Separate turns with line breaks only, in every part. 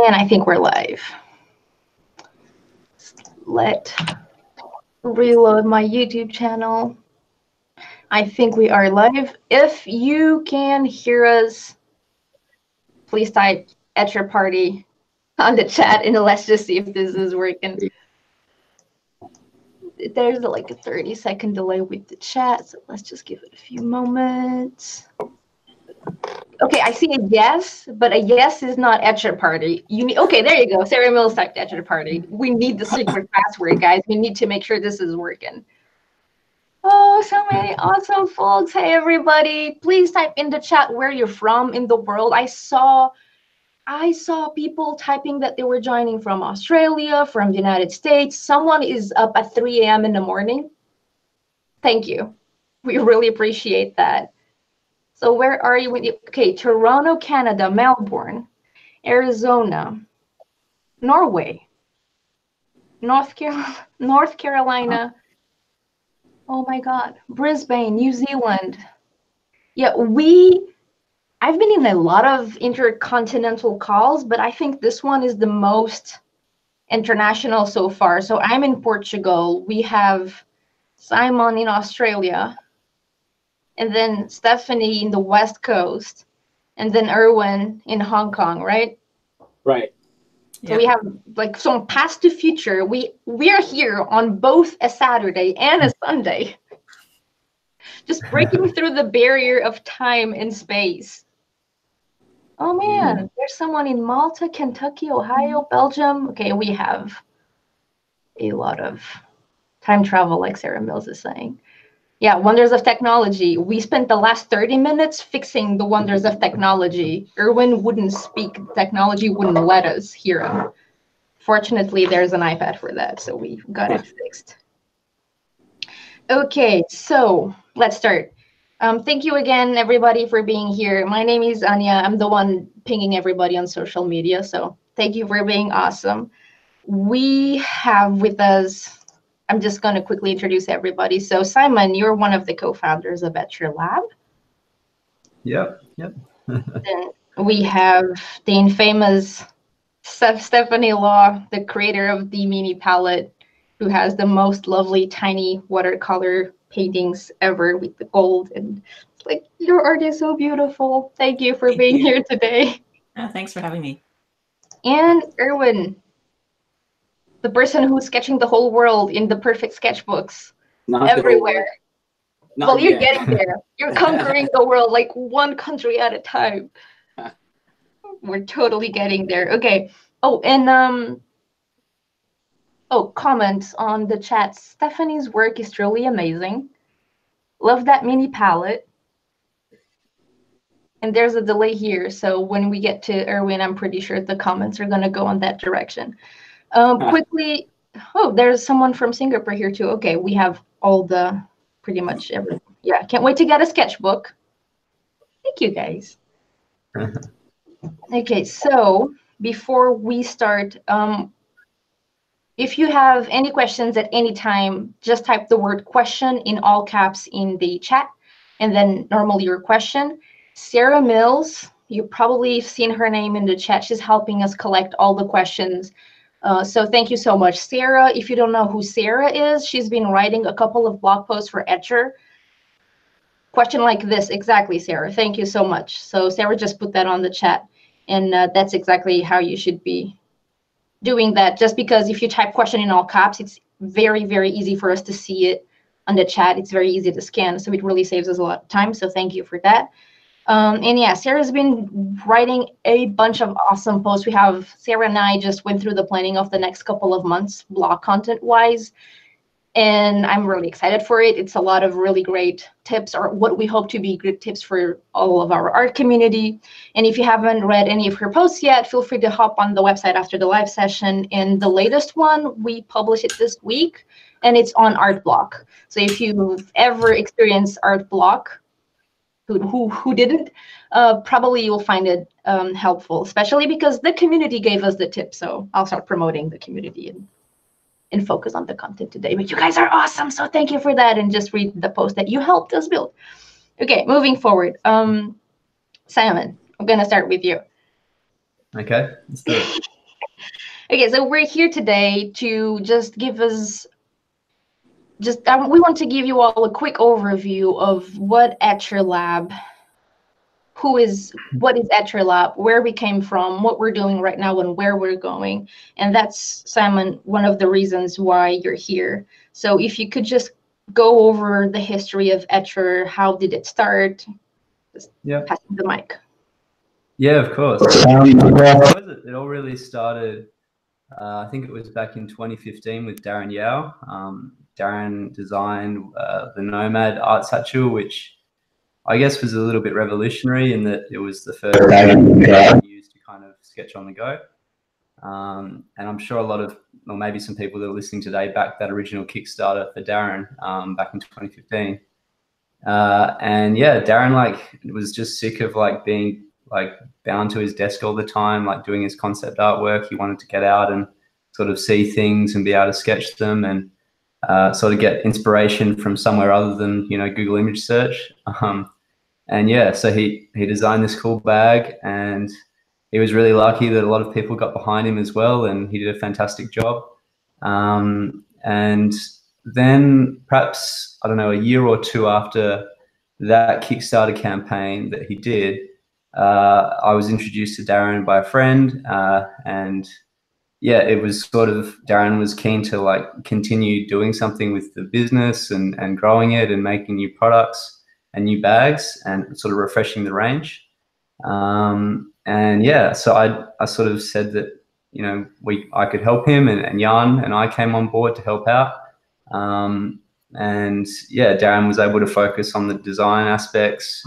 And I think we're live. Let reload my YouTube channel. I think we are live. If you can hear us, please type Etchr Party on the chat, and let's just see if this is working. There's like a 30-second delay with the chat, so let's just give it a few moments. Okay, I see a yes, but a yes is not Etchr Party. You need, okay, there you go. Sarah Mills typed Etchr Party. We need the secret password, guys. We need to make sure this is working. Oh, so many awesome folks. Hey, everybody. Please type in the chat where you're from in the world. I saw people typing that they were joining from Australia, from the United States. Someone is up at 3 a.m. in the morning. Thank you. We really appreciate that. So where are you? Okay, Toronto, Canada, Melbourne, Arizona, Norway, North Carolina. Oh my God, Brisbane, New Zealand. Yeah, I've been in a lot of intercontinental calls, but I think this one is the most international so far. So I'm in Portugal. We have Simon in Australia, and then Stephanie in the West Coast, and then Erwin in Hong Kong, right?
Right.
So yeah. We have like some past to future. We're here on both a Saturday and a Sunday, just breaking through the barrier of time and space. Oh man, there's someone in Malta, Kentucky, Ohio, Belgium. Okay, we have a lot of time travel, like Sarah Mills is saying. Yeah, wonders of technology. We spent the last 30 minutes fixing the wonders of technology. Erwin wouldn't speak. Technology wouldn't let us hear him. Fortunately, there's an iPad for that, so we got it fixed. Okay, so let's start. Thank you again, everybody, for being here. My name is Ânia. I'm the one pinging everybody on social media, so thank you for being awesome. We have with us, I'm just going to quickly introduce everybody. So Simon, you're one of the co-founders of Etchr Lab.
Yep.
Then we have the infamous Stephanie Law, the creator of the mini palette, who has the most lovely tiny watercolor paintings ever with the gold. And like, your art is so beautiful. Thank you for being here today.
Oh, thanks for having me.
And Erwin, the person who's sketching the whole world in the Perfect Sketchbooks everywhere. Well, you're getting there. You're conquering the world like one country at a time. We're totally getting there. Okay. Oh, and comments on the chat. Stephanie's work is truly amazing. Love that mini palette. And there's a delay here, so when we get to Erwin, I'm pretty sure the comments are going to go on that direction. Quickly, oh, there's someone from Singapore here too. Okay, we have all the, pretty much everything. Yeah, can't wait to get a sketchbook. Thank you, guys. Okay, so before we start, if you have any questions at any time, just type the word question in all caps in the chat, and then normally your question. Sarah Mills, you've probably seen her name in the chat. She's helping us collect all the questions. So thank you so much. Sarah, if you don't know who Sarah is, she's been writing a couple of blog posts for Etchr. Question like this, exactly, Sarah. Thank you so much. So Sarah just put that on the chat, and that's exactly how you should be doing that. Just because if you type question in all caps, it's very, very easy for us to see it on the chat. It's very easy to scan, so it really saves us a lot of time. So thank you for that. And yeah, Sarah's been writing a bunch of awesome posts. We have, Sarah and I just went through the planning of the next couple of months, blog content-wise, and I'm really excited for it. It's a lot of really great tips, or what we hope to be good tips for all of our art community. And if you haven't read any of her posts yet, feel free to hop on the website after the live session. And the latest one, we published it this week, and it's on Art Block. So if you've ever experienced Art Block, who didn't, probably you'll find it helpful, especially because the community gave us the tip. So I'll start promoting the community and focus on the content today. But you guys are awesome, so thank you for that. And just read the post that you helped us build. Okay, moving forward. Simon, I'm gonna start with you.
Okay, let's do it.
Okay, so we're here today to just give us we want to give you all a quick overview of what Etchr Lab, what is Etchr Lab, where we came from, what we're doing right now, and where we're going. And that's, Simon, one of the reasons why you're here. So if you could just go over the history of Etchr, how did it start?
Yeah.
Passing the mic.
Yeah, of course. It all really started, I think it was back in 2015 with Darren Yao. Darren designed the Nomad art satchel, which I guess was a little bit revolutionary in that it was the first bag used to kind of sketch on the go. And I'm sure a lot of, or maybe some people that are listening today, backed that original Kickstarter for Darren back in 2015. And yeah, Darren was just sick of being bound to his desk all the time, doing his concept artwork. He wanted to get out and sort of see things and be able to sketch them and sort of get inspiration from somewhere other than Google image search. And yeah, so he designed this cool bag, and he was really lucky that a lot of people got behind him as well, and he did a fantastic job. And then perhaps, I don't know, a year or two after that Kickstarter campaign that he did, I was introduced to Darren by a friend, and yeah, it was sort of, Darren was keen to continue doing something with the business and growing it and making new products and new bags and sort of refreshing the range. And yeah, so I sort of said that, I could help him, and Jan and I came on board to help out. And yeah, Darren was able to focus on the design aspects,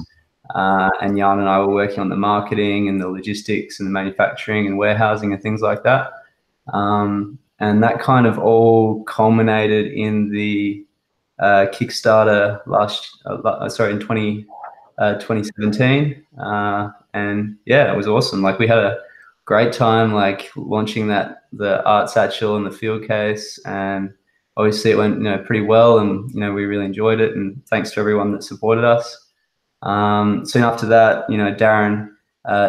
and Jan and I were working on the marketing and the logistics and the manufacturing and warehousing and things like that. And that kind of all culminated in the Kickstarter in 2017. And yeah, it was awesome. We had a great time launching the art satchel and the field case, and obviously it went pretty well, and we really enjoyed it, and thanks to everyone that supported us. Soon after that, Darren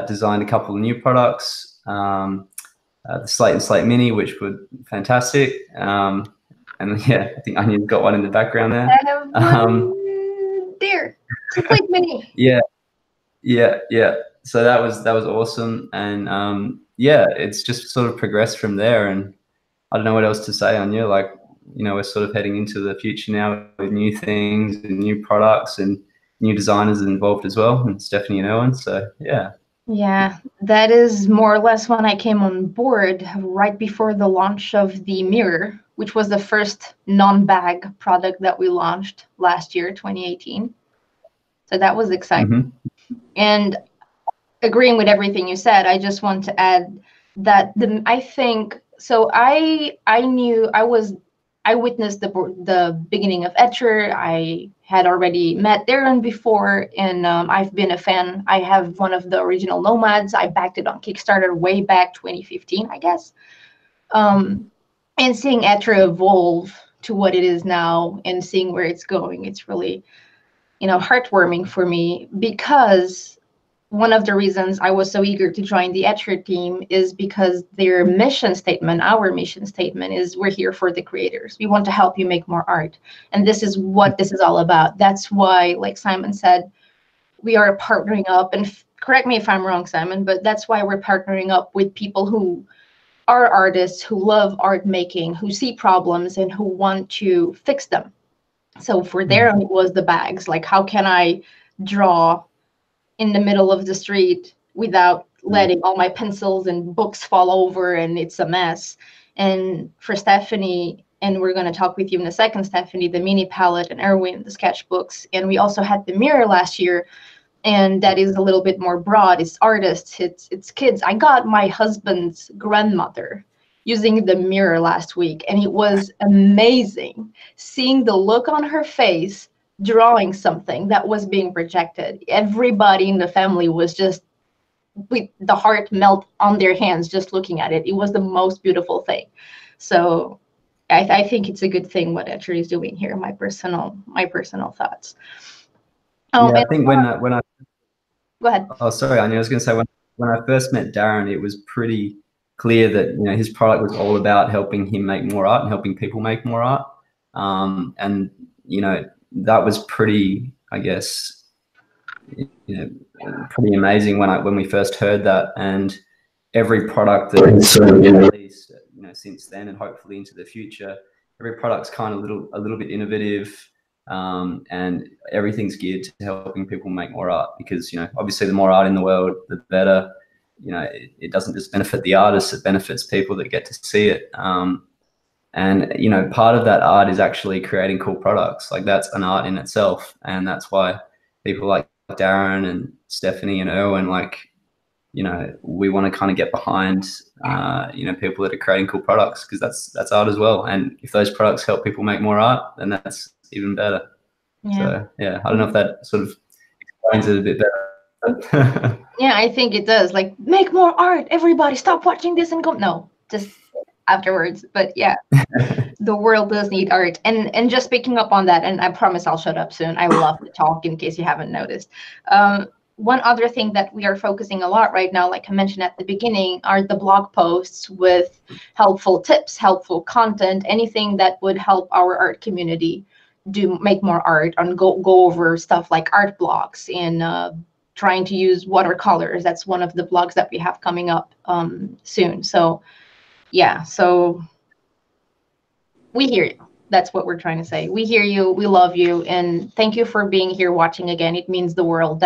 designed a couple of new products, the Slate and Slate Mini, which were fantastic. And yeah, I think Ânia's got one in the background there.
I have one there. Slate Mini.
Yeah. So that was awesome, and yeah, it's just sort of progressed from there. And I don't know what else to say, Ânia. We're sort of heading into the future now with new things and new products and new designers involved as well, and Stephanie and Erwin. So yeah.
Yeah, that is more or less when I came on board, right before the launch of the mirror, which was the first non-bag product that we launched last year, 2018. So that was exciting.
Mm-hmm.
And agreeing with everything you said, I just want to add that I witnessed the beginning of Etchr. I had already met Darren before, and I've been a fan. I have one of the original Nomads. I backed it on Kickstarter way back 2015, I guess. And seeing Etchr evolve to what it is now and seeing where it's going, it's really, heartwarming for me, because one of the reasons I was so eager to join the Etchr team is because their mission statement, our mission statement, is we're here for the creators. We want to help you make more art. And this is what this is all about. That's why, like Simon said, we are partnering up, and correct me if I'm wrong, Simon, but that's why we're partnering up with people who are artists, who love art making, who see problems and who want to fix them. So for Darren, it was the bags. How can I draw in the middle of the street without letting all my pencils and books fall over and it's a mess? And for Stephanie, and we're going to talk with you in a second, Stephanie, the mini palette, and Erwin, the sketchbooks. And we also had the mirror last year, and that is a little bit more broad. It's artists, it's kids. I got my husband's grandmother using the mirror last week, and it was amazing seeing the look on her face drawing something that was being projected. Everybody in the family was just with the heart melt on their hands just looking at it. It was the most beautiful thing. So I think it's a good thing what Etchr is doing here. My personal thoughts.
Yeah, I think when I
go ahead.
Oh, sorry, Ânia. I was going to say, when when I first met Darren, it was pretty clear that, you know, his product was all about helping him make more art and helping people make more art. And, you know, that was pretty, I guess, you know, pretty amazing when we first heard that. And every product that has sort of been released, you know, since then, and hopefully into the future, every product's kind of a little bit innovative, and everything's geared to helping people make more art, because, you know, obviously the more art in the world, the better. You know, it doesn't just benefit the artists, it benefits people that get to see it. And, you know, part of that art is actually creating cool products. Like, that's an art in itself. And that's why people like Darren and Stephanie and Erwin, like, you know, we want to kind of get behind, you know, people that are creating cool products, because that's art as well. And if those products help people make more art, then that's even better. Yeah. So, yeah, I don't know if that sort of explains it a bit better.
Yeah, I think it does. Like, make more art, everybody, stop watching this and go. No, just afterwards. But yeah, the world does need art. And just picking up on that, and I promise I'll shut up soon. I love to talk, in case you haven't noticed. One other thing that we are focusing a lot right now, like I mentioned at the beginning, are the blog posts with helpful tips, helpful content, anything that would help our art community make more art, and go over stuff like art blocks and trying to use watercolors. That's one of the blogs that we have coming up soon. So yeah, so we hear you. That's what we're trying to say. We hear you, we love you, and thank you for being here watching again. It means the world.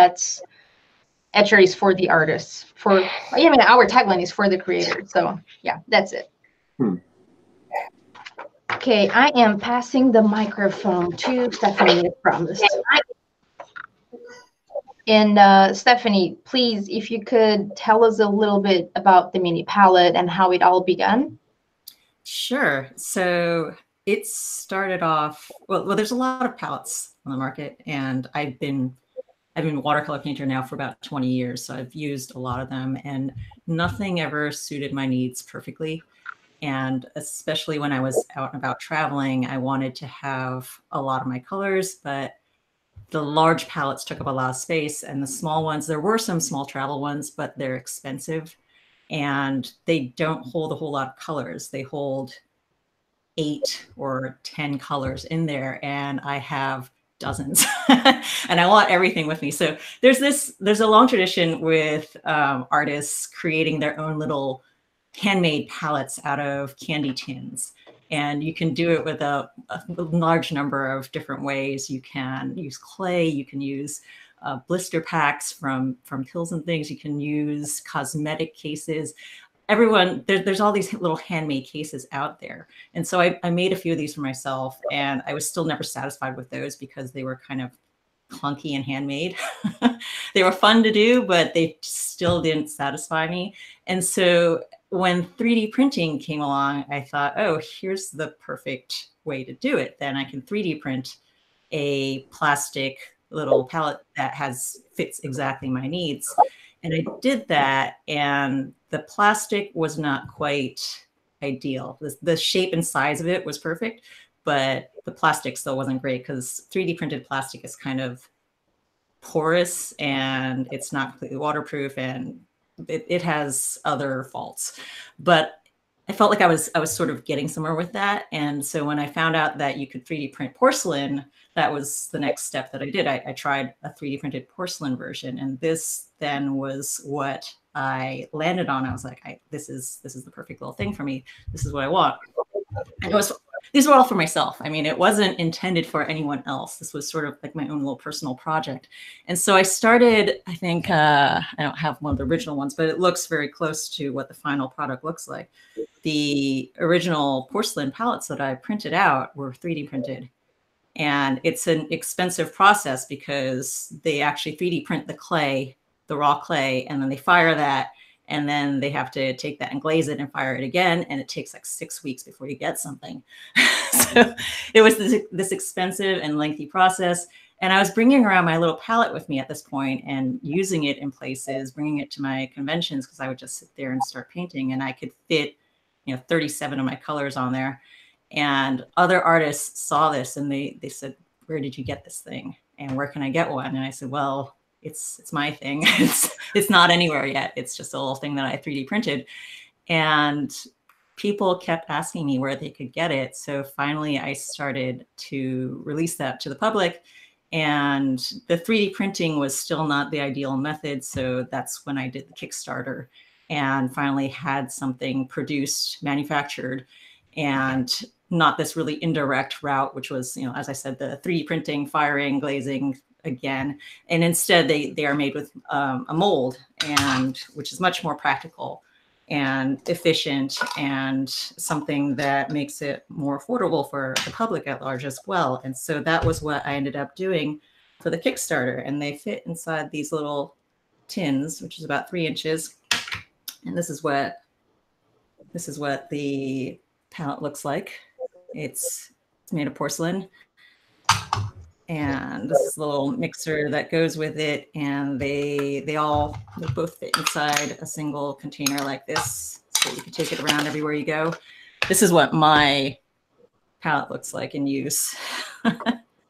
Etchr is for the artists. I mean, our tagline is for the creators. So yeah, that's it. Okay, I am passing the microphone to Stephanie, as promised. And Stephanie, please, if you could tell us a little bit about the mini palette and how it all began.
Sure. So it started off, well, there's a lot of palettes on the market, and I've been a watercolor painter now for about 20 years. So I've used a lot of them, and nothing ever suited my needs perfectly. And especially when I was out and about traveling, I wanted to have a lot of my colors, but the large palettes took up a lot of space, and the small ones, there were some small travel ones, but they're expensive and they don't hold a whole lot of colors. They hold 8 or 10 colors in there, and I have dozens and I want everything with me. So there's a long tradition with artists creating their own little handmade palettes out of candy tins. And you can do it with a large number of different ways. You can use clay, you can use blister packs from pills and things, you can use cosmetic cases. There's all these little handmade cases out there. And so I made a few of these for myself, and I was still never satisfied with those because they were kind of clunky and handmade. They were fun to do, but they still didn't satisfy me. And so when 3D printing came along, I thought, oh, here's the perfect way to do it. Then I can 3D print a plastic little palette that fits exactly my needs. And I did that, and the plastic was not quite ideal. The shape and size of it was perfect, but the plastic still wasn't great, because 3D printed plastic is kind of porous and it's not completely waterproof, and it has other faults. But I felt like I was sort of getting somewhere with that. And so when I found out that you could 3D print porcelain, that was the next step that I did. I tried a 3D printed porcelain version, and this then was what I landed on. I was like, this is the perfect little thing for me. This is what I want. And these were all for myself. I mean, it wasn't intended for anyone else. This was sort of like my own little personal project. And so I started, I think, I don't have one of the original ones, but it looks very close to what the final product looks like. The original porcelain palettes that I printed out were 3D printed. And it's an expensive process because they actually 3D print the clay, the raw clay, and then they fire that. And then they have to take that and glaze it and fire it again. And it takes like 6 weeks before you get something. So it was this expensive and lengthy process. And I was bringing around my little palette with me at this point and using it in places, bringing it to my conventions, because I would just sit there and start painting, and I could fit, 37 of my colors on there. And other artists saw this and they said, where did you get this thing? And where can I get one? And I said, well, it's my thing. It's not anywhere yet. It's just a little thing that I 3D printed. And people kept asking me where they could get it. So finally I started to release that to the public. And the 3D printing was still not the ideal method. So that's when I did the Kickstarter and finally had something produced, manufactured, and not this really indirect route, which was, you know, as I said, the 3D printing, firing, glazing again. And instead they are made with a mold, and which is much more practical and efficient, and something that makes it more affordable for the public at large as well. And so that was what I ended up doing for the Kickstarter. And they fit inside these little tins, which is about 3 inches. And this is what the palette looks like. It's made of porcelain. And this is a little mixer that goes with it, and they both fit inside a single container like this, so you can take it around everywhere you go. This is what my palette looks like in use.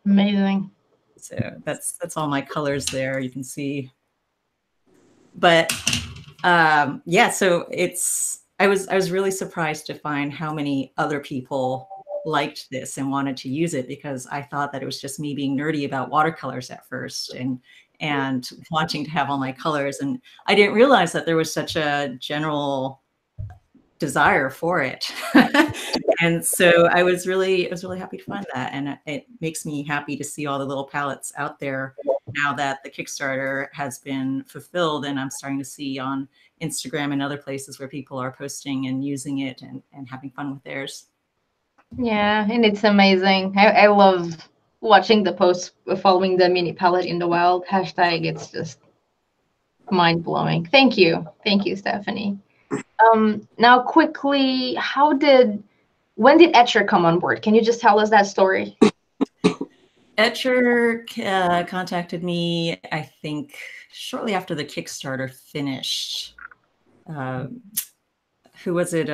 Amazing.
So that's all my colors there, you can see. But yeah, so I was really surprised to find how many other people liked this and wanted to use it, because I thought that it was just me being nerdy about watercolors at first and wanting to have all my colors. And I didn't realize that there was such a general desire for it. And so I was really happy to find that. And it makes me happy to see all the little palettes out there now that the Kickstarter has been fulfilled, and I'm starting to see on Instagram and other places where people are posting and using it and having fun with theirs.
Yeah, and it's amazing. I love watching the posts following the mini palette in the wild hashtag. It's just mind-blowing. Thank you, Stephanie. Now quickly, when did Etchr come on board? Can you just tell us that story?
Etchr contacted me, I think, shortly after the Kickstarter finished. Who was it?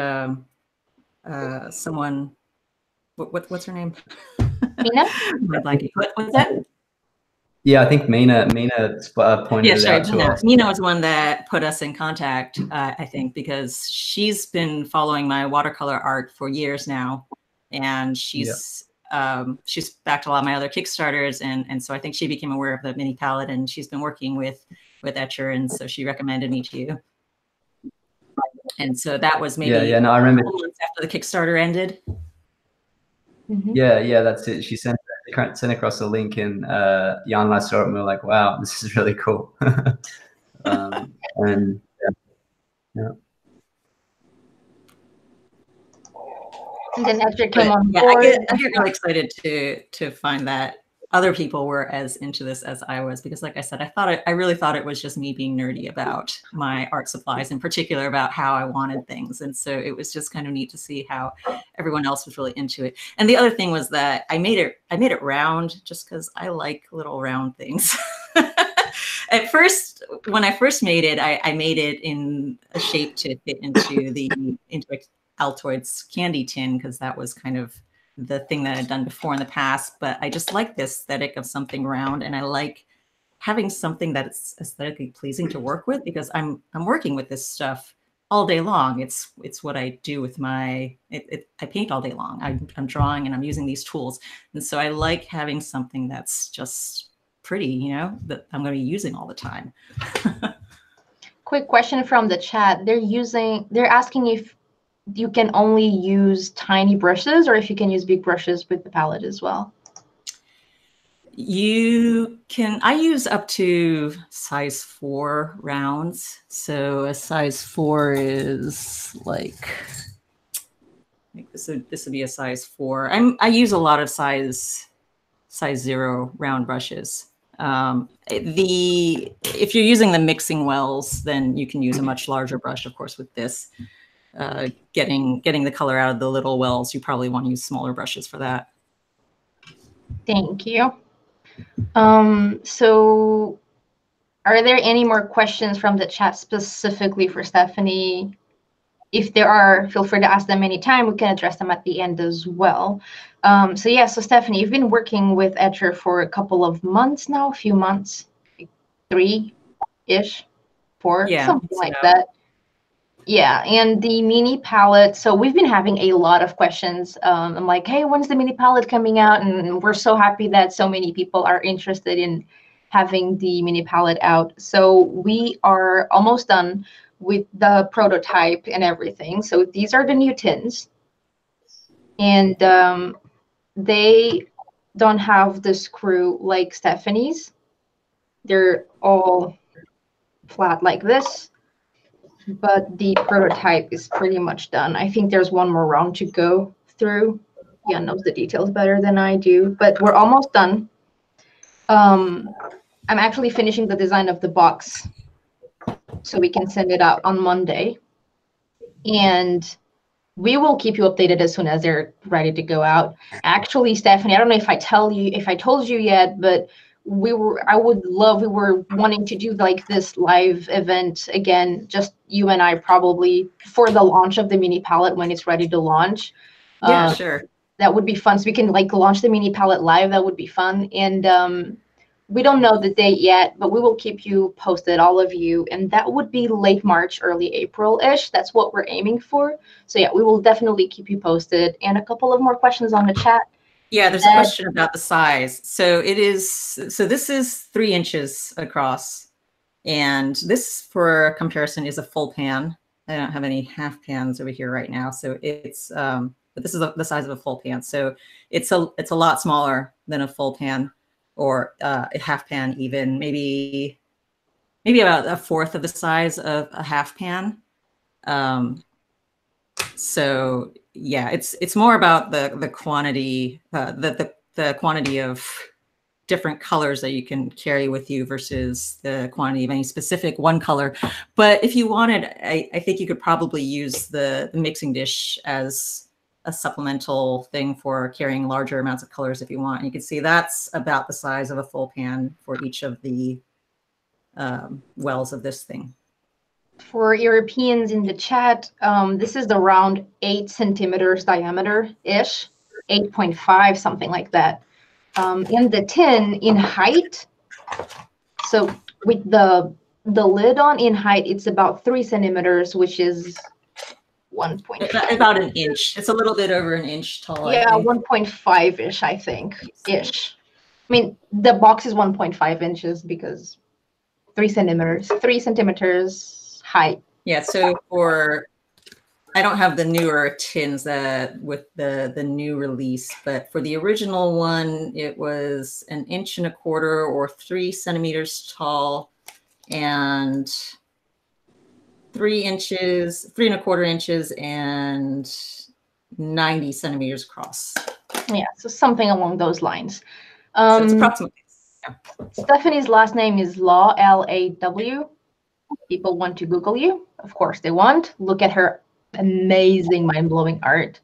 Someone. What's her name?
Mina?
What's that?
Yeah, I think Mina pointed it out to us.
Mina was the one that put us in contact, I think, because she's been following my watercolor art for years now, and she's backed a lot of my other Kickstarters, and so I think she became aware of the mini palette, and she's been working with Etchr, and so she recommended me to you. And so that was maybe
no, I remember
months after the Kickstarter ended.
Mm-hmm.
Yeah, that's it. She sent across a link, and Jan and I saw it, and we were like, "Wow, this is really cool." And yeah.
And then Etchr came on board.
I get really excited to find that other people were as into this as I was, because like I said, I really thought it was just me being nerdy about my art supplies, in particular about how I wanted things. And so it was just kind of neat to see how everyone else was really into it. And the other thing was that I made it round just because I like little round things. At first, when I first made it, I made it in a shape to fit into Altoid's candy tin, because that was kind of the thing that I'd done before in the past. But I just like the aesthetic of something round, and I like having something that's aesthetically pleasing to work with, because I'm working with this stuff all day long. It's what I do with I paint all day long. I'm drawing and I'm using these tools, and so I like having something that's just pretty, you know, that I'm going to be using all the time.
Quick question from the chat. They're asking if you can only use tiny brushes, or if you can use big brushes with the palette as well.
You can. I use up to size 4 rounds. So a size 4 is like this would be a size 4. I use a lot of size 0 round brushes. If you're using the mixing wells, then you can use a much larger brush, of course, with this. Getting the color out of the little wells, you probably want to use smaller brushes for that.
Thank you. So are there any more questions from the chat specifically for Stephanie? If there are, feel free to ask them anytime. We can address them at the end as well. So Stephanie, you've been working with Etchr for a couple of months now, a few months. 3-ish, 4,
Yeah,
something like that. Yeah, and the mini palette. So we've been having a lot of questions. I'm like, hey, when's the mini palette coming out? And we're so happy that so many people are interested in having the mini palette out. So we are almost done with the prototype and everything. So these are the new tins. And they don't have the screw like Stephanie's. They're all flat like this. But the prototype is pretty much done. I think there's one more round to go through. Jan knows the details better than I do, but we're almost done. I'm actually finishing the design of the box so we can send it out on Monday. And we will keep you updated as soon as they're ready to go out. Actually, Stephanie, I don't know if I told you yet, but we were wanting to do like this live event again, just you and I, probably for the launch of the mini palette when it's ready to launch.
Yeah, sure.
That would be fun. So we can like launch the mini palette live. That would be fun. And we don't know the date yet, but we will keep you posted, all of you. And that would be late March, early April-ish. That's what we're aiming for. So yeah, we will definitely keep you posted. And a couple of more questions on the chat.
Yeah, there's a question about the size. So this is 3 inches across. And this, for comparison, is a full pan. I don't have any half pans over here right now. So it's, but this is the size of a full pan. So it's a lot smaller than a full pan, or a half pan even, maybe about 1/4 of the size of a half pan. So yeah, it's more about the quantity, the quantity of different colors that you can carry with you versus the quantity of any specific one color. But if you wanted, I think you could probably use the mixing dish as a supplemental thing for carrying larger amounts of colors if you want. And you can see that's about the size of a full pan for each of the wells of this thing.
For Europeans in the chat, this is the round 8 centimeters diameter-ish, 8.5, something like that. In the tin, in height, so with the lid on, in height, it's about 3 centimeters, which is 1.5.
About an inch. It's a little bit over an inch tall.
Yeah, 1.5-ish, I think, ish. I mean, the box is 1.5 inches because 3 centimeters height.
Yeah, so I don't have the newer tins with the new release, but for the original one, it was 1.25 inches or 3 centimeters tall, and 3.25 inches and 90 centimeters across.
Yeah, so something along those lines.
So it's approximately. Yeah.
Stephanie's last name is Law, L-A-W. People want to Google you. Of course they want. Look at her amazing, mind-blowing art.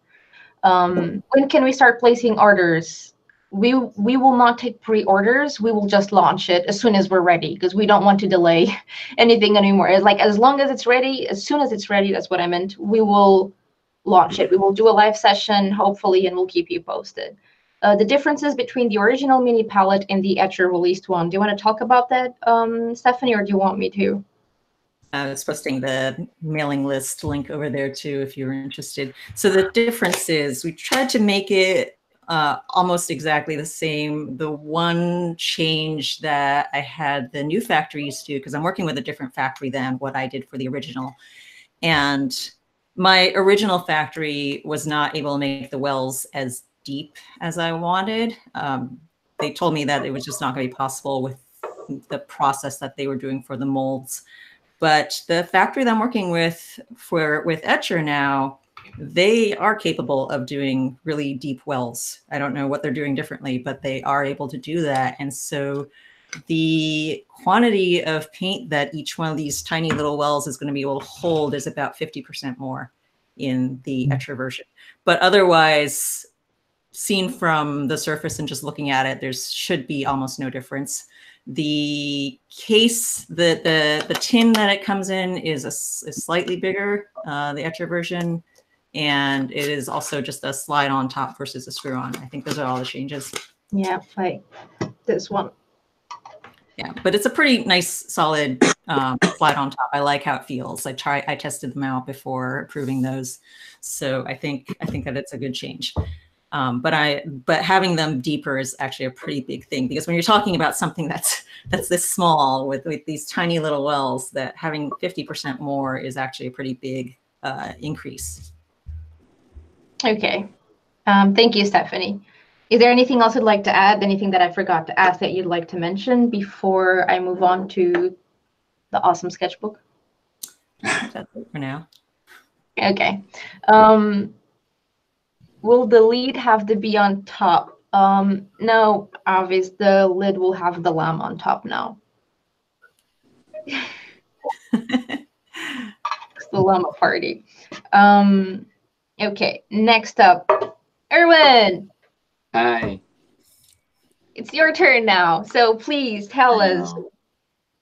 When can we start placing orders? We will not take pre-orders. We will just launch it as soon as we're ready, because we don't want to delay anything anymore. It's like, as long as it's ready, as soon as it's ready, that's what I meant, we will launch it. We will do a live session, hopefully, and we'll keep you posted. The differences between the original mini palette and the Etchr released one. Do you want to talk about that, Stephanie, or do you want me to?
I was posting the mailing list link over there too, if you're interested. So the difference is we tried to make it almost exactly the same. The one change that I had the new factories do, because I'm working with a different factory than what I did for the original. And my original factory was not able to make the wells as deep as I wanted. They told me that it was just not going to be possible with the process that they were doing for the molds. But the factory that I'm working with Etchr now, they are capable of doing really deep wells. I don't know what they're doing differently, but they are able to do that. And so the quantity of paint that each one of these tiny little wells is going to be able to hold is about 50% more in the Etchr version. But otherwise, seen from the surface and just looking at it, there should be almost no difference. The case, the tin that it comes in is slightly bigger, the Etchr version, and it is also just a slide on top versus a screw on. I think those are all the changes.
Yeah, like this one.
Yeah, but it's a pretty nice, solid flat on top. I like how it feels. I tested them out before approving those, so I think that it's a good change. But having them deeper is actually a pretty big thing, because when you're talking about something that's this small with these tiny little wells, that having 50% more is actually a pretty big increase.
Okay. Thank you, Stephanie. Is there anything else you'd like to add? Anything that I forgot to ask that you'd like to mention before I move on to the awesome sketchbook?
That's it for now.
Okay. Will the lid have to be on top? No, obvious. The lid will have the lamp on top now. It's the llama party. Okay, next up, Erwin.
Hi.
It's your turn now. So please tell us,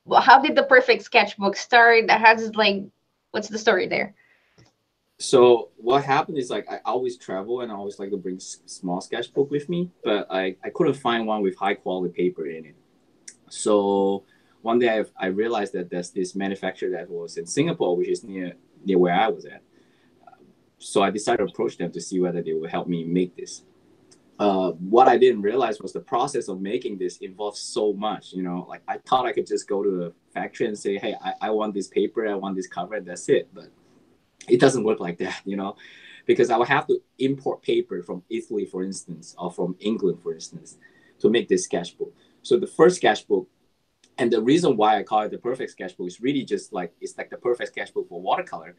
well, how did the Perfect Sketchbook start? What's the story there?
So what happened is, like, I always travel and I always like to bring small sketchbook with me, but I couldn't find one with high quality paper in it. So one day I realized that there's this manufacturer that was in Singapore, which is near where I was at. So I decided to approach them to see whether they would help me make this. What I didn't realize was the process of making this involves so much, you know. Like, I thought I could just go to the factory and say, hey, I want this paper, I want this cover, and that's it. But it doesn't work like that, you know, because I would have to import paper from Italy, for instance, or from England, for instance, to make this sketchbook. So the first sketchbook, and the reason why I call it the Perfect Sketchbook, is really just like, it's like the perfect sketchbook for watercolor.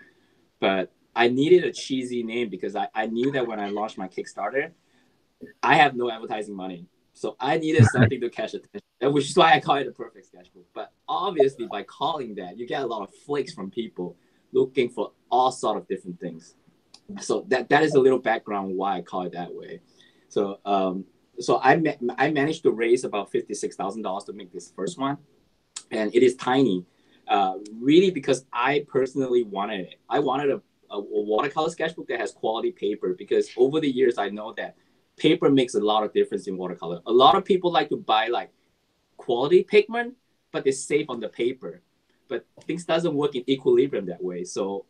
But I needed a cheesy name because I knew that when I launched my Kickstarter, I have no advertising money. So I needed something to catch attention, which is why I call it the Perfect Sketchbook. But obviously, by calling that, you get a lot of flakes from people looking for all sort of different things. So that is a little background why I call it that way. So I managed to raise about $56,000 to make this first one, and it is tiny, really because I personally wanted it. I wanted a watercolor sketchbook that has quality paper, because over the years I know that paper makes a lot of difference in watercolor. A lot of people like to buy like quality pigment, but it's safe on the paper. But things doesn't work in equilibrium that way. So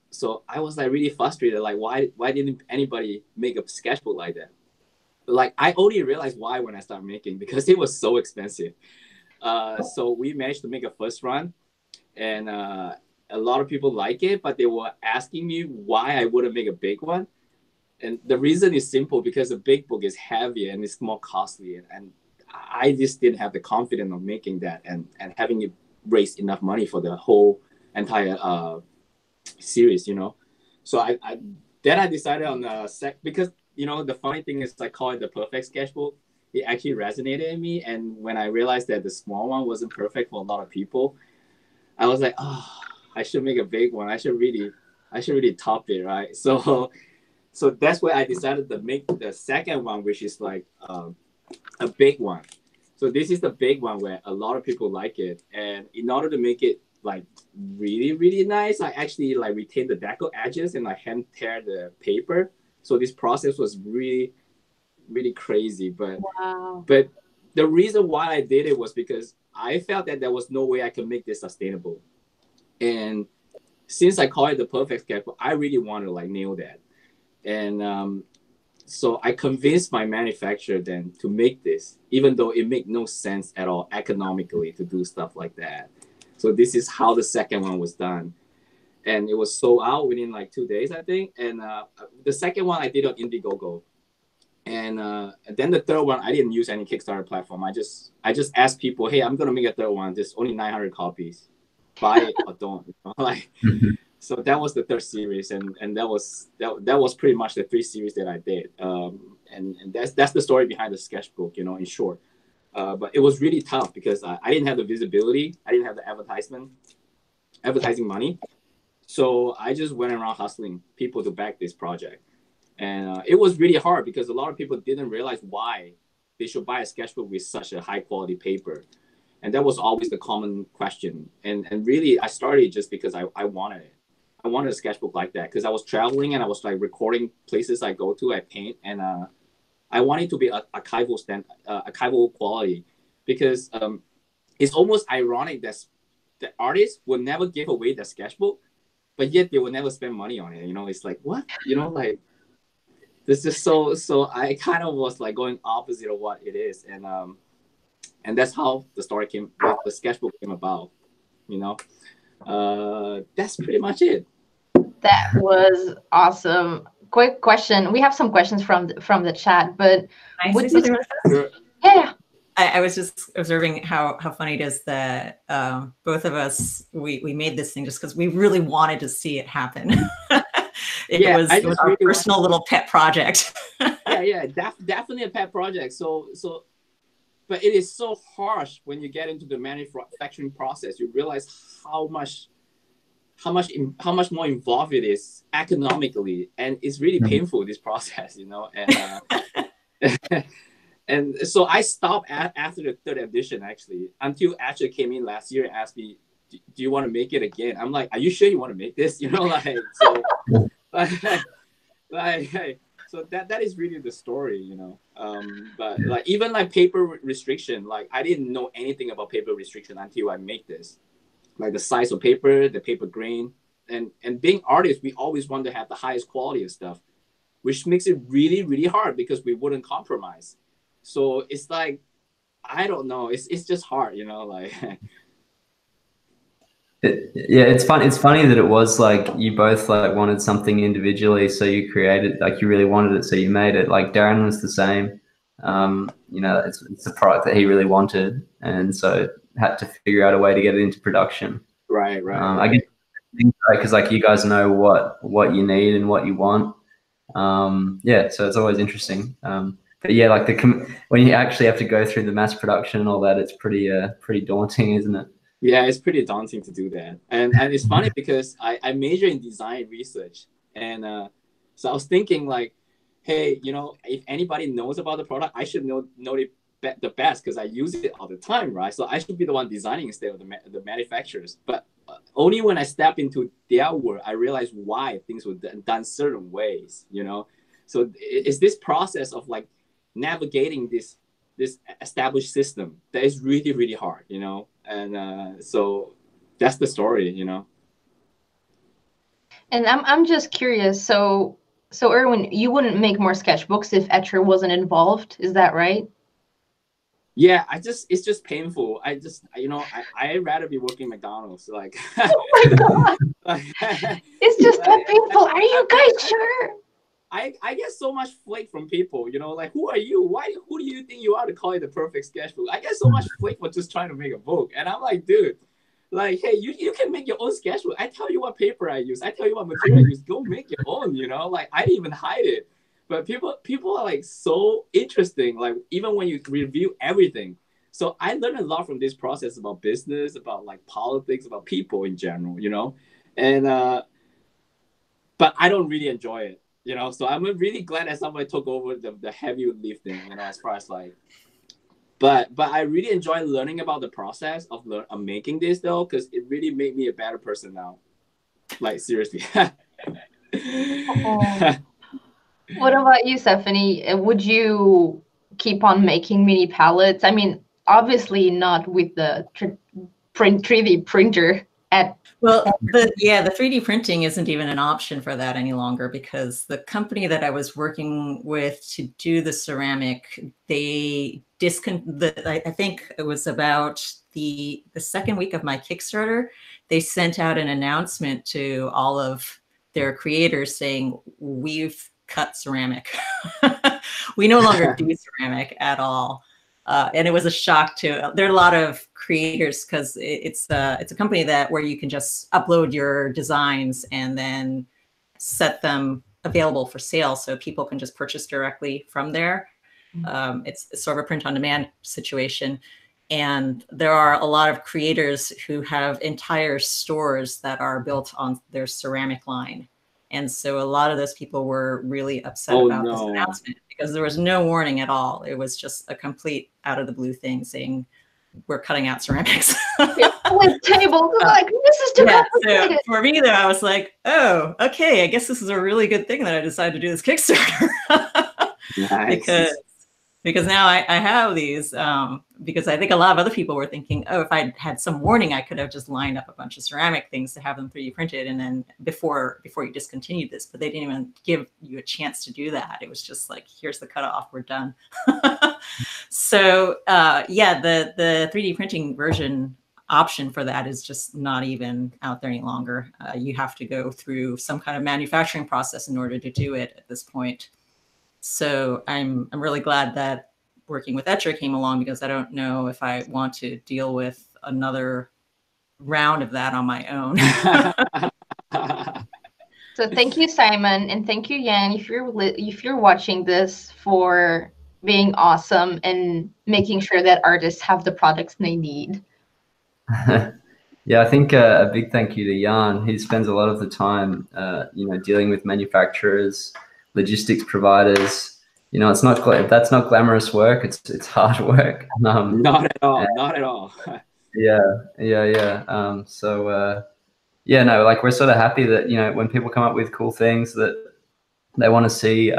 I was like really frustrated. Like, why didn't anybody make a sketchbook like that? Like, I only realized why when I started making, because it was so expensive. So we managed to make a first run, and a lot of people like it, but they were asking me why I wouldn't make a big one. And the reason is simple, because a big book is heavier and it's more costly. And I just didn't have the confidence of making that and having it raise enough money for the whole entire series, you know. So I decided on because, you know, the funny thing is, I call it the Perfect Sketchbook. It actually resonated in me. And when I realized that the small one wasn't perfect for a lot of people, I was like, oh, I should make a big one. I should really top it, right? So that's why I decided to make the second one, which is like a big one. So this is the big one where a lot of people like it. And in order to make it like really, really nice, I actually like retain the deco edges and like hand tear the paper. So this process was really, really crazy. But
Wow.
But the reason why I did it was because I felt that there was no way I could make this sustainable. And since I call it the Perfect Sketchbook, I really want to like nail that. And so I convinced my manufacturer then to make this, even though it made no sense at all economically to do stuff like that. So this is how the second one was done. And it was sold out within like 2 days, I think. And the second one I did on Indiegogo. And then the third one, I didn't use any Kickstarter platform. I just asked people, hey, I'm going to make a third one. There's only 900 copies. Buy it or don't. You know? Like, so that was the third series, and that was pretty much the 3 series that I did. And that's the story behind the sketchbook, you know, in short. But it was really tough because I didn't have the visibility. I didn't have the advertising money. So I just went around hustling people to back this project. And it was really hard because a lot of people didn't realize why they should buy a sketchbook with such a high quality paper. And that was always the common question. And really, I started just because I wanted it. I wanted a sketchbook like that because I was traveling and I was like recording places I go to, I paint, and I wanted to be archival quality because it's almost ironic that the artists will never give away their sketchbook, but yet they will never spend money on it. You know, it's like, what? You know, like, this is so I kind of was like going opposite of what it is. And that's how the story came, the sketchbook came about, you know. That's pretty much it.
That was awesome. Quick question. We have some questions from the chat, but
Can I say something really fast?
Sure.
yeah.
I was just observing how funny it is that both of us, we made this thing just because we really wanted to see it happen. It was our really personal little pet project.
yeah, definitely a pet project. So, but it is so harsh when you get into the manufacturing process. You realize how much more involved it is economically, and it's really painful, this process, you know. And and so I stopped after the third edition, actually, until Etchr came in last year and asked me, do you want to make it again? I'm like, are you sure you want to make this? You know, like, so so that is really the story, you know. But like, even like paper restriction, like I didn't know anything about paper restriction until I make this. Like the size of paper, the paper grain, and being artists, we always want to have the highest quality of stuff, which makes it really, really hard because we wouldn't compromise. So it's like, I don't know, it's just hard, you know, like.
Yeah, it's fun. It's funny that it was like you both like wanted something individually, so you created, like you really wanted it, so you made it. Like Darren was the same. You know, it's the product that he really wanted, and so had to figure out a way to get it into production.
Right.
I guess because like you guys know what you need and what you want. Yeah, so it's always interesting. But yeah, like when you actually have to go through the mass production and all that, it's pretty daunting, isn't it?
Yeah, it's pretty daunting to do that. And it's funny because I major in design research. And so I was thinking like, hey, you know, if anybody knows about the product, I should know it the best because I use it all the time, right? So I should be the one designing instead of the manufacturers. But only when I step into their world, I realized why things were done certain ways, you know? So it's this process of like navigating this established system that is really, really hard, you know? And so that's the story, you know.
And I'm just curious. So Erwin, you wouldn't make more sketchbooks if Etchr wasn't involved, is that right?
Yeah, it's just painful. You know, I'd rather be working McDonald's. Like,
oh my god, it's just that painful. Are you guys sure?
I get so much flake from people, you know, like, who are you? Who do you think you are to call it the perfect sketchbook? I get so much flake for just trying to make a book. And I'm like, dude, like, hey, you can make your own sketchbook. I tell you what paper I use. I tell you what material I use. Go make your own, you know? Like, I didn't even hide it. But people are like so interesting, like even when you review everything. So I learned a lot from this process about business, about like politics, about people in general, you know? And but I don't really enjoy it. You know, so I'm really glad that somebody took over the heavy lifting, you know, as far as like, but I really enjoy learning about the process of making this though, because it really made me a better person now. Like, seriously.
What about you, Stephanie? Would you keep on making mini palettes? I mean, obviously not with the 3D printer at.
Well, the 3D printing isn't even an option for that any longer because the company that I was working with to do the ceramic, they I think it was about the second week of my Kickstarter, they sent out an announcement to all of their creators saying, we've cut ceramic. We no longer do ceramic at all. And it was a shock to, there are a lot of creators because it's a company where you can just upload your designs and then set them available for sale so people can just purchase directly from there. It's sort of a print on demand situation. And there are a lot of creators who have entire stores that are built on their ceramic line. And so a lot of those people were really upset about this announcement because there was no warning at all. It was just a complete out of the blue thing saying we're cutting out ceramics.
With tables, like, this is too complicated.
So for me though, I was like, oh, okay, I guess this is a really good thing that I decided to do this Kickstarter.
Nice.
Because because now I have these, because I think a lot of other people were thinking, oh, if I had some warning, I could have just lined up a bunch of ceramic things to have them 3D printed. And then before you discontinued this, but they didn't even give you a chance to do that. It was just like, here's the cutoff, we're done. So yeah, the 3D printing version option for that is just not even out there any longer. You have to go through some kind of manufacturing process in order to do it at this point. So I'm really glad that working with Etchr came along, because I don't know if I want to deal with another round of that on my own.
So thank you, Simon, and thank you, Yan, if you're watching this, for being awesome and making sure that artists have the products they need.
Yeah, I think a big thank you to Jan. He spends a lot of the time, dealing with manufacturers, logistics providers. It's that's not glamorous work. It's hard work.
Not at all. Not at all.
Yeah. Like, we're sort of happy that when people come up with cool things that they want to see,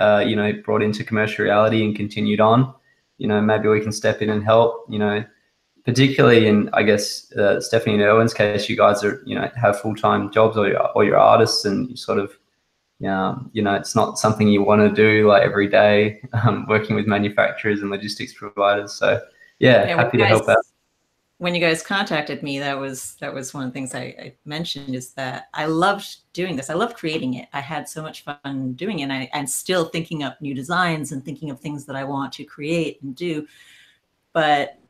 brought into commercial reality and continued on, maybe we can step in and help. Particularly in, I guess, Stephanie and Erwin's case, you guys are, have full-time jobs, or you're artists, and you sort of, it's not something you want to do like every day, working with manufacturers and logistics providers. So yeah, happy to help out.
When you guys contacted me, that was one of the things I mentioned, is that I loved doing this. I loved creating it. I had so much fun doing it, and I'm still thinking up new designs and thinking of things that I want to create and do. But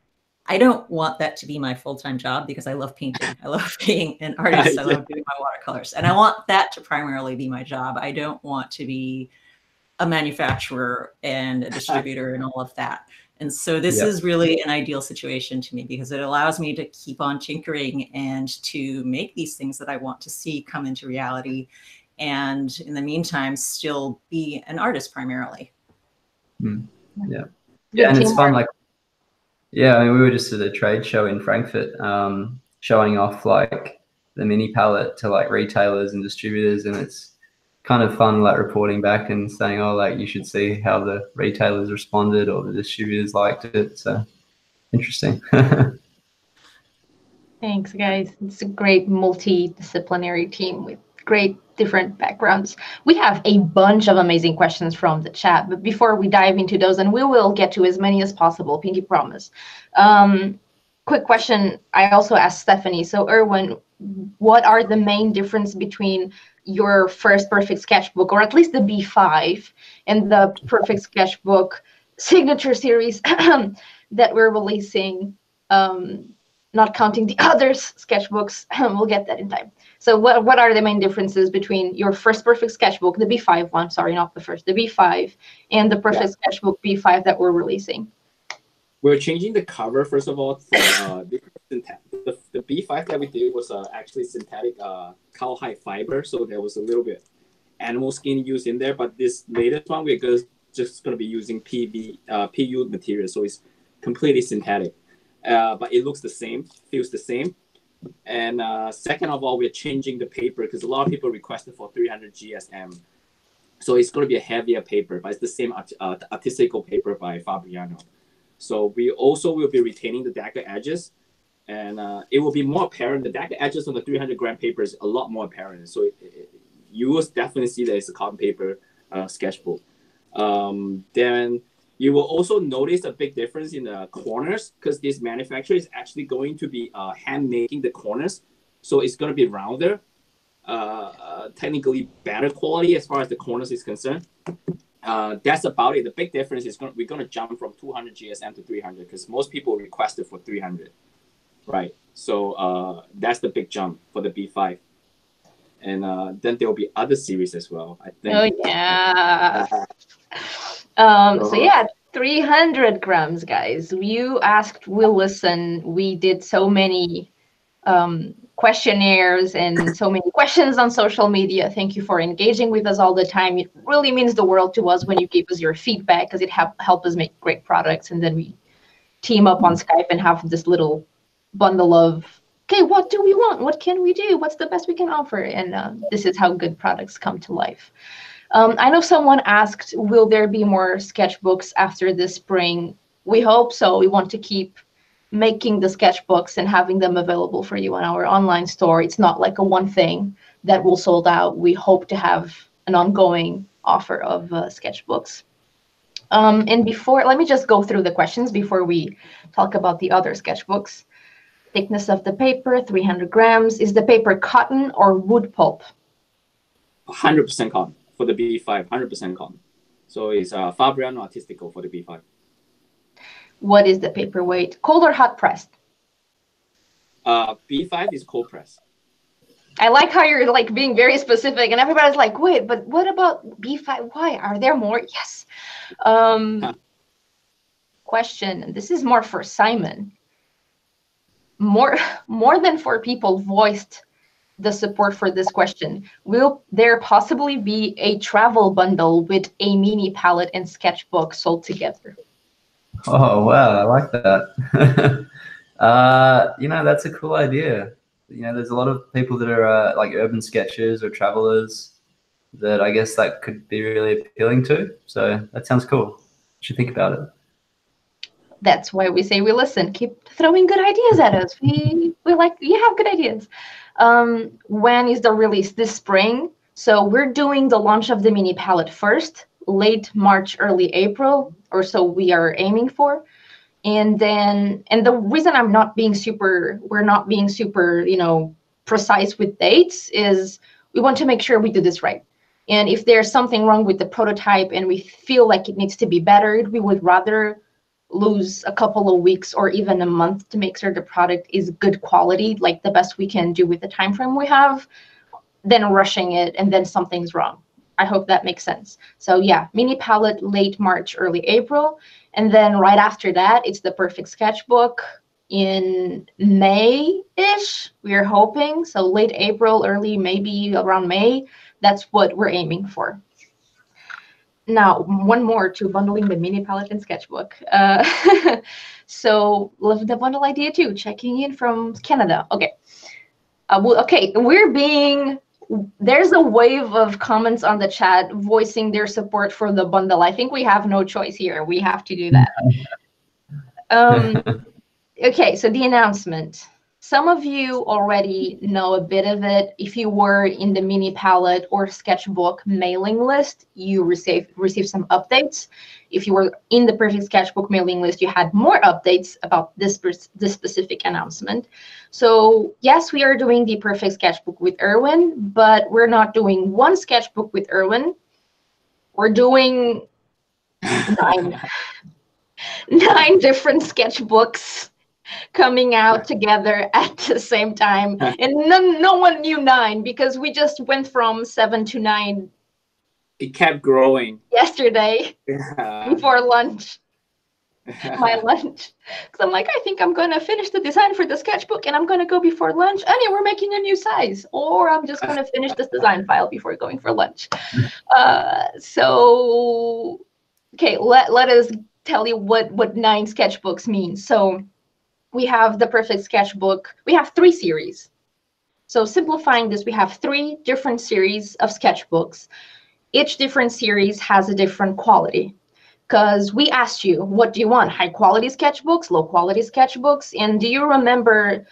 I don't want that to be my full-time job, because I love painting. I love being an artist. I love doing my watercolors. And I want that to primarily be my job. I don't want to be a manufacturer and a distributor and all of that. And so this is really an ideal situation to me, because it allows me to keep on tinkering and to make these things that I want to see come into reality. And in the meantime, still be an artist primarily.
Yeah, and it's fun. Like, yeah, I mean, we were just at a trade show in Frankfurt, showing off like the mini palette to like retailers and distributors, and it's kind of fun, like reporting back and saying, oh, like, you should see how the retailers responded or the distributors liked it. So interesting.
Thanks, guys. It's a great multidisciplinary team with great different backgrounds. We have a bunch of amazing questions from the chat, but before we dive into those, and we will get to as many as possible, pinky promise. Quick question I also asked Stephanie. So Erwin, what are the main difference between your first Perfect Sketchbook, or at least the B5, and the Perfect Sketchbook signature series that we're releasing, not counting the other sketchbooks? We'll get that in time. So what are the main differences between your first Perfect Sketchbook, the B5 one, sorry, not the first, the B5, and the Perfect Sketchbook B5 that we're releasing?
We're changing the cover, first of all. The B5 that we did was actually synthetic cowhide fiber, so there was a little bit animal skin used in there. But this latest one, we're just going to be using PU material, so it's completely synthetic. But it looks the same, feels the same. And second of all, we're changing the paper, because a lot of people requested for 300 GSM. So it's going to be a heavier paper, but it's the same artistical paper by Fabriano. So we also will be retaining the dagger edges, and it will be more apparent. The dagger edges on the 300-gram paper is a lot more apparent. So you will definitely see that it's a cotton paper sketchbook. Then you will also notice a big difference in the corners, because this manufacturer is actually going to be hand making the corners. So it's going to be rounder, technically better quality as far as the corners is concerned. That's about it. The big difference is we're going to jump from 200 GSM to 300, because most people requested for 300, right? So that's the big jump for the B5. And then there will be other series as well, I think.
Oh, yeah. So yeah, 300 grams, guys. You asked, we'll listen. We did so many questionnaires and so many questions on social media. Thank you for engaging with us all the time. It really means the world to us when you give us your feedback, because it helps us make great products. And then we team up on Skype and have this little bundle of, okay, what do we want? What can we do? What's the best we can offer? And this is how good products come to life. I know someone asked, will there be more sketchbooks after this spring? We hope so. We want to keep making the sketchbooks and having them available for you on our online store. It's not like a one thing that will sold out. We hope to have an ongoing offer of sketchbooks. And before, let me just go through the questions before we talk about the other sketchbooks. Thickness of the paper, 300 grams. Is the paper cotton or wood pulp?
100% cotton for the B5, 100% cotton. So it's Fabriano Artistico for the B5.
What is the paper weight? Cold or hot pressed?
B5 is cold press.
I like how you're like being very specific, and everybody's like, wait, but what about B5? Why are there more? Yes. Question. This is more for Simon. More than 4 people voiced the support for this question. Will there possibly be a travel bundle with a mini palette and sketchbook sold together?
Oh, wow. I like that. That's a cool idea. There's a lot of people that are like urban sketchers or travelers that I guess that could be really appealing to. So that sounds cool. You should think about it.
That's why we say we listen. Keep throwing good ideas at us. We like, you have good ideas. When is the release? This spring. So we're doing the launch of the mini palette first, late March, early April, or so we are aiming for. And the reason we're not being super, precise with dates is we want to make sure we do this right. And if there's something wrong with the prototype and we feel like it needs to be bettered, we would rather lose a couple of weeks or even a month to make sure the product is good quality, like the best we can do with the time frame we have, than rushing it and then something's wrong. I hope that makes sense. So yeah, mini palette late March, early April. And then right after that, it's the Perfect Sketchbook in May-ish, we're hoping. So late April, early, maybe around May. That's what we're aiming for. Now, one more to bundling the mini palette and sketchbook. So love the bundle idea too, checking in from Canada. Okay. Okay, there's a wave of comments on the chat voicing their support for the bundle. I think we have no choice here. We have to do that. Okay, so the announcement. Some of you already know a bit of it. If you were in the mini palette or sketchbook mailing list, you received some updates. If you were in the Perfect Sketchbook mailing list, you had more updates about this specific announcement. So yes, we are doing the Perfect Sketchbook with Erwin, but we're not doing one sketchbook with Erwin. We're doing 9 different sketchbooks coming out together at the same time, and no one knew 9 because we just went from 7 to 9.
It kept growing
Yesterday before lunch, my lunch, because I'm like, I think I'm going to finish the design for the sketchbook and I'm going to go before lunch. Ânia, we're making a new size, or I'm just going to finish this design file before going for lunch. So okay, let us tell you what 9 sketchbooks mean. So we have the Perfect Sketchbook. We have 3 series. So simplifying this, we have 3 different series of sketchbooks. Each different series has a different quality, because we asked you, what do you want? High quality sketchbooks, low quality sketchbooks? And do you remember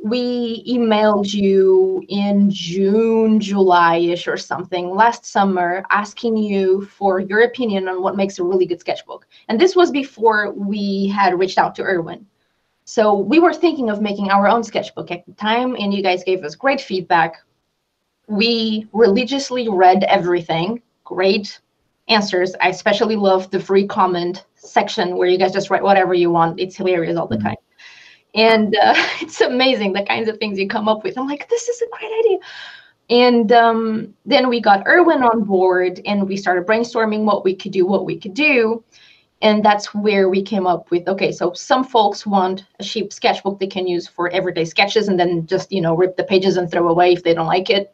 we emailed you in June, July-ish or something last summer, asking you for your opinion on what makes a really good sketchbook? And this was before we had reached out to Erwin. So we were thinking of making our own sketchbook at the time, and you guys gave us great feedback. We religiously read everything. Great answers. I especially love the free comment section where you guys just write whatever you want. It's hilarious all the time. And it's amazing the kinds of things you come up with. I'm like, this is a great idea. And then we got Erwin on board and we started brainstorming what we could do. And that's where we came up with, okay, so some folks want a cheap sketchbook they can use for everyday sketches and then just, rip the pages and throw away if they don't like it.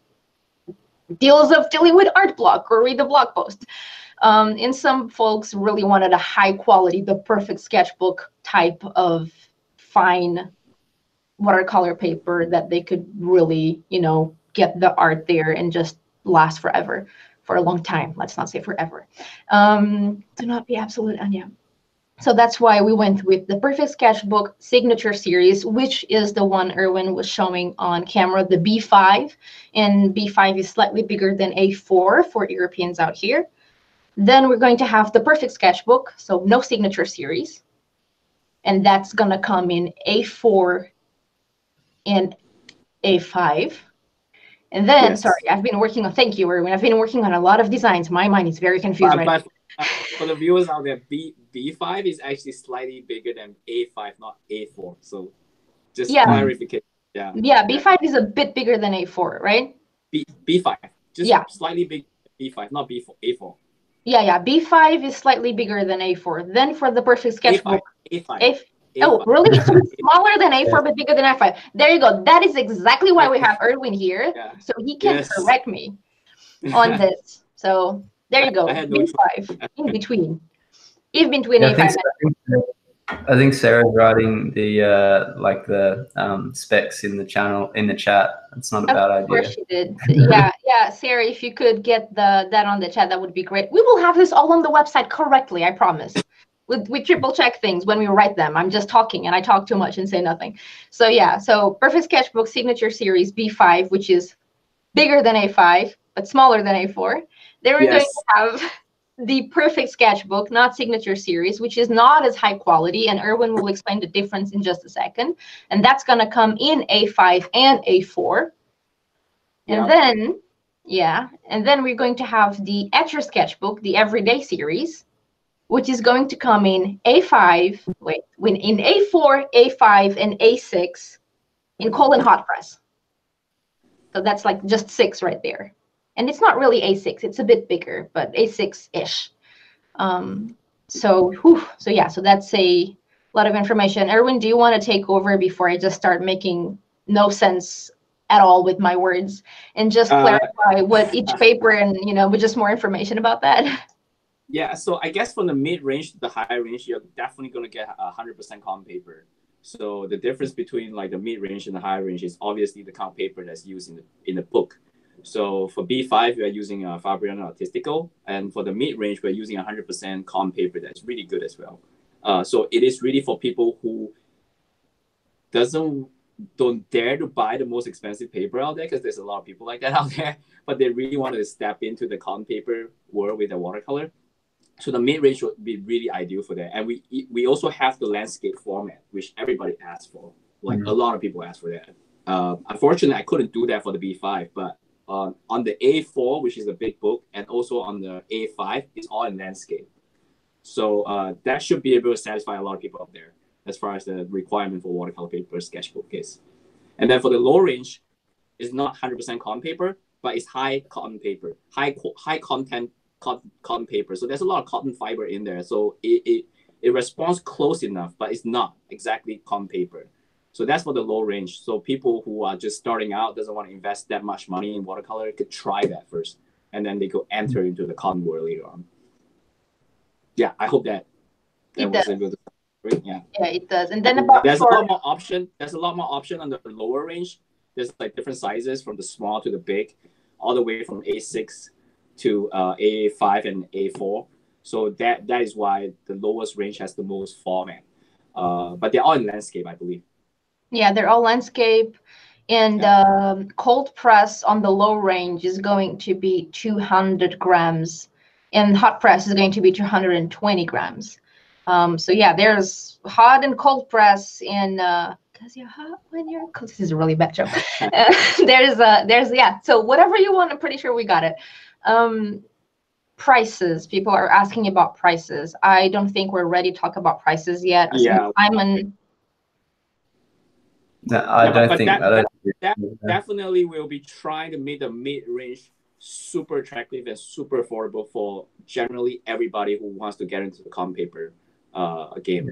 Deals of dealing with art block or read the blog post. And some folks really wanted a high quality, the Perfect Sketchbook type of fine watercolor paper that they could really, get the art there and just last forever. for a long time. Let's not say forever. Do not be absolute, Ânia. So that's why we went with the Perfect Sketchbook Signature Series, which is the one Erwin was showing on camera, the B5. And B5 is slightly bigger than A4 for Europeans out here. Then we're going to have the Perfect Sketchbook, so no Signature Series. And that's going to come in A4 and A5. And then,
Yes.
sorry, I've been working on, thank you, Erwin. I've been working on a lot of designs. My mind is very confused right now.
For the viewers out there, B5 is actually slightly bigger than A5, not A4. So just clarification. Yeah.
Yeah, B5 is a bit bigger than A4, right?
B5. Just slightly big B5, not B4, A4.
Yeah. B5 is slightly bigger than A4. Then for the Perfect Sketchbook.
A5.
Oh, really? So it's smaller than A4, but bigger than A5. There you go. That is exactly why we have Erwin here. So he can correct me on this. So there you go. B5 in between. In between A5 and
I think Sarah's writing the like the specs in the channel in the chat. It's not a bad idea. Of
course she did. Yeah, Sarah, if you could get that on the chat, that would be great. We will have this all on the website correctly, I promise. We triple check things when we write them. I'm just talking and I talk too much and say nothing. So yeah, so Perfect Sketchbook Signature Series B5, which is bigger than A5 but smaller than A4. Then we're going to have the Perfect Sketchbook, not Signature Series, which is not as high quality, and Erwin will explain the difference in just a second. And that's going to come in A5 and A4. And then, and then we're going to have the Etchr Sketchbook, the Everyday Series, which is going to come in A5, in A4, A5, and A6 in colon hot press. So that's like just 6 right there. And it's not really A6, it's a bit bigger, but A6-ish. So that's a lot of information. Erwin, do you want to take over before I just start making no sense at all with my words and just clarify what each paper and, with just more information about that?
Yeah, so I guess from the mid-range to the high range, you're definitely going to get 100% common paper. So the difference between like the mid-range and the high range is obviously the common paper that's used in the book. So for B5, we are using Fabriano Artistico, and for the mid-range, we're using 100% common paper that's really good as well. So it is really for people who don't dare to buy the most expensive paper out there, because there's a lot of people like that out there, but they really want to step into the common paper world with a watercolor. So the mid-range would be really ideal for that. And we also have the landscape format, which everybody asks for. Like a lot of people ask for that. Unfortunately, I couldn't do that for the B5, but on the A4, which is a big book, and also on the A5, it's all in landscape. So that should be able to satisfy a lot of people out there as far as the requirement for watercolor paper sketchbook is. And then for the low range, it's not 100% cotton paper, but it's high cotton paper, high content cotton paper. So there's a lot of cotton fiber in there. So it responds close enough, but it's not exactly cotton paper. So that's for the low range. So people who are just starting out, doesn't want to invest that much money in watercolor, could try that first, and then they could enter into the cotton world later on. Yeah, I hope that was able to. Yeah,
it does. And then
there's a lot more option. There's a lot more option on the lower range. There's like different sizes from the small to the big, all the way from A6 to A5 and A4. So that is why the lowest range has the most format. But they're all in landscape, I believe.
Yeah, they're all landscape. And cold press on the low range is going to be 200 grams. And hot press is going to be 220 grams. So yeah, there's hot and cold press in because you're hot when you're cold. This is a really bad joke. So whatever you want, I'm pretty sure we got it. Prices. People are asking about prices. I don't think we're ready to talk about prices yet.
Yeah. Definitely we'll be trying to make the mid-range super attractive and super affordable for generally everybody who wants to get into the common paper game,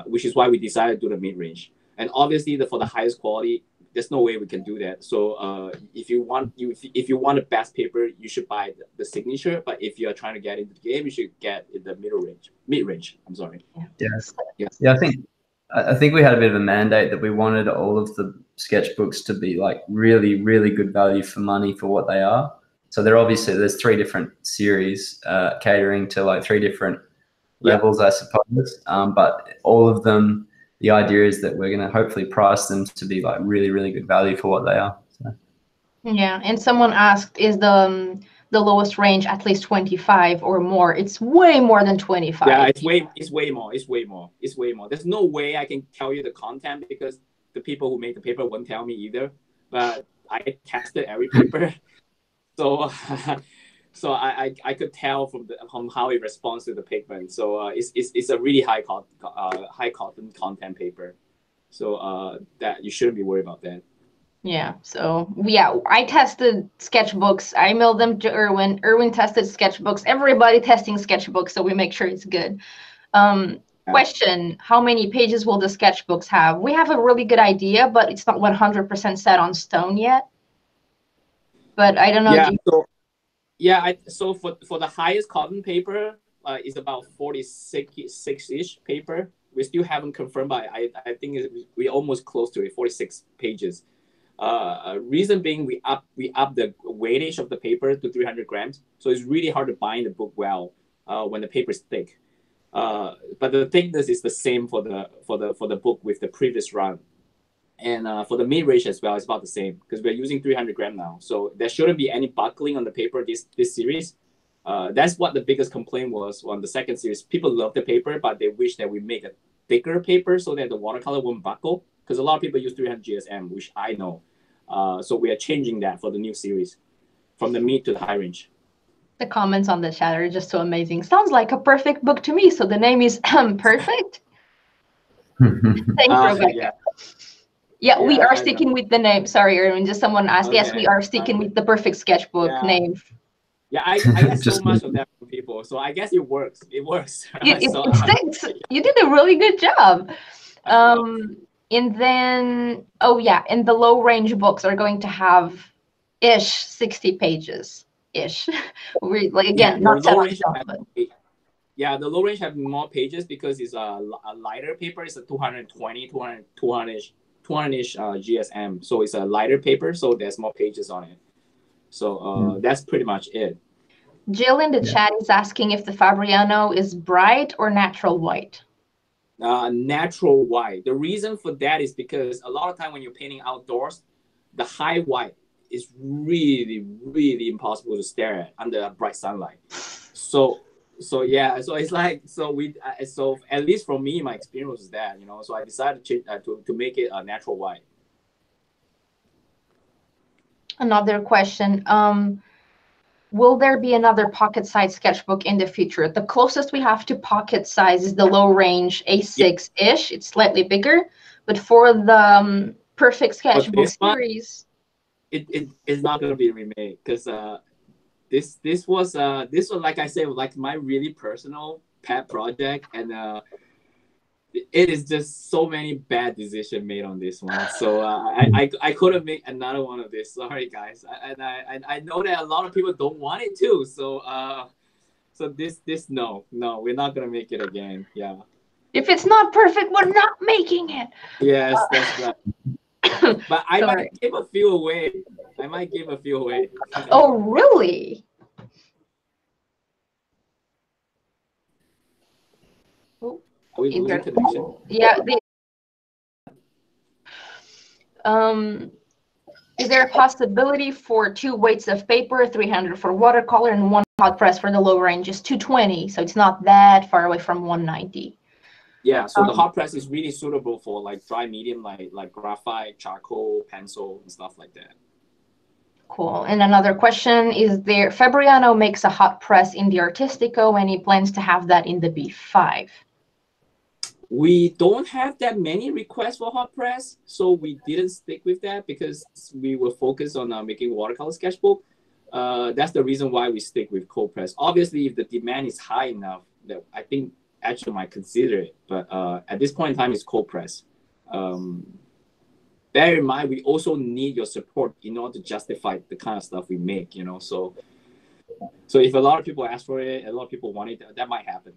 which is why we decided to do the mid-range. And obviously for the highest quality, there's no way we can do that. So if you want the best paper, you should buy the signature. But if you're trying to get into the game, you should get the mid-range. I'm sorry.
Yes. Yeah, I think we had a bit of a mandate that we wanted all of the sketchbooks to be like really, really good value for money for what they are. So there's 3 different series catering to like 3 different levels, I suppose. But all of them, the idea is that we're going to hopefully price them to be like really, really good value for what they are. So.
Yeah, and someone asked, is the lowest range at least 25 or more? It's way more than 25.
Yeah, it's way more. There's no way I can tell you the content because the people who made the paper won't tell me either. But I tested every paper, so I could tell from how it responds to the pigment. So it's a really high cotton content paper. So that you shouldn't be worried about that.
Yeah, so yeah, I tested sketchbooks. I mailed them to Erwin. Erwin tested sketchbooks. Everybody testing sketchbooks, so we make sure it's good. Question, how many pages will the sketchbooks have? We have a really good idea, but it's not 100% set on stone yet. But I don't know.
So for the highest cotton paper, is about 46-ish paper. We still haven't confirmed, but I think we almost close to it, 46 pages. Reason being, we up the weightage of the paper to 300 grams, so it's really hard to bind the book well when the paper is thick. But the thickness is the same for the book with the previous run, and for the mid range as well, it's about the same because we're using 300 gram now, so there shouldn't be any buckling on the paper this series. That's what the biggest complaint was on the second series. People love the paper, but they wish that we make a thicker paper so that the watercolor won't buckle. Because a lot of people use 300 GSM, which I know. So we are changing that for the new series, from the mid to the high range.
The comments on the chat are just so amazing. Sounds like a perfect book to me. So the name is Perfect. Thanks, Rebecca. Yeah, we are sticking with the name. Sorry, Erwin. Just someone asked. Okay. Yes, we are sticking with the Perfect Sketchbook name.
Yeah, I get so much of that from people. So I guess it works. It works.
It sticks. You did a really good job. And then, and the low range books are going to have ish 60 pages ish. Not set on stone, but.
Yeah, the low range have more pages because it's a lighter paper. It's a 200-ish GSM. So it's a lighter paper, so there's more pages on it. So that's pretty much it.
Jill in the chat is asking if the Fabriano is bright or natural white.
Natural white. The reason for that is because a lot of time when you're painting outdoors, the high white is really, really impossible to stare at under bright sunlight. So it's like, so at least for me, my experience was that, so I decided to change to make it a natural white.
Another question. Will there be another pocket size sketchbook in the future? The closest we have to pocket size is the low range A6-ish. It's slightly bigger, but for the Perfect Sketchbook series,
it is not going to be remade because this was like I said, like my really personal pet project, and it is just so many bad decisions made on this one. So I couldn't make another one of this. Sorry, guys. I know that a lot of people don't want it too. So this no, we're not gonna make it again. Yeah.
If it's not perfect, we're not making it.
Yes, that's right. But I might give a few away.
Oh, really?
Are we losing connection?
Yeah. Is there a possibility for 2 weights of paper, 300 for watercolor, and 1 hot press for the low range? Is 220, so it's not that far away from 190.
Yeah, so the hot press is really suitable for like dry medium, like graphite, charcoal, pencil, and stuff like that.
Cool. And another question is there, Fabriano makes a hot press in the Artistico, and he plans to have that in the B5.
We don't have that many requests for hot press, so we didn't stick with that because we were focused on making watercolor sketchbook. That's the reason why we stick with cold press. Obviously, if the demand is high enough, that I think Etchr might consider it. But at this point in time, it's cold press. Bear in mind, we also need your support in order to justify the kind of stuff we make. So if a lot of people ask for it, a lot of people want it, that might happen.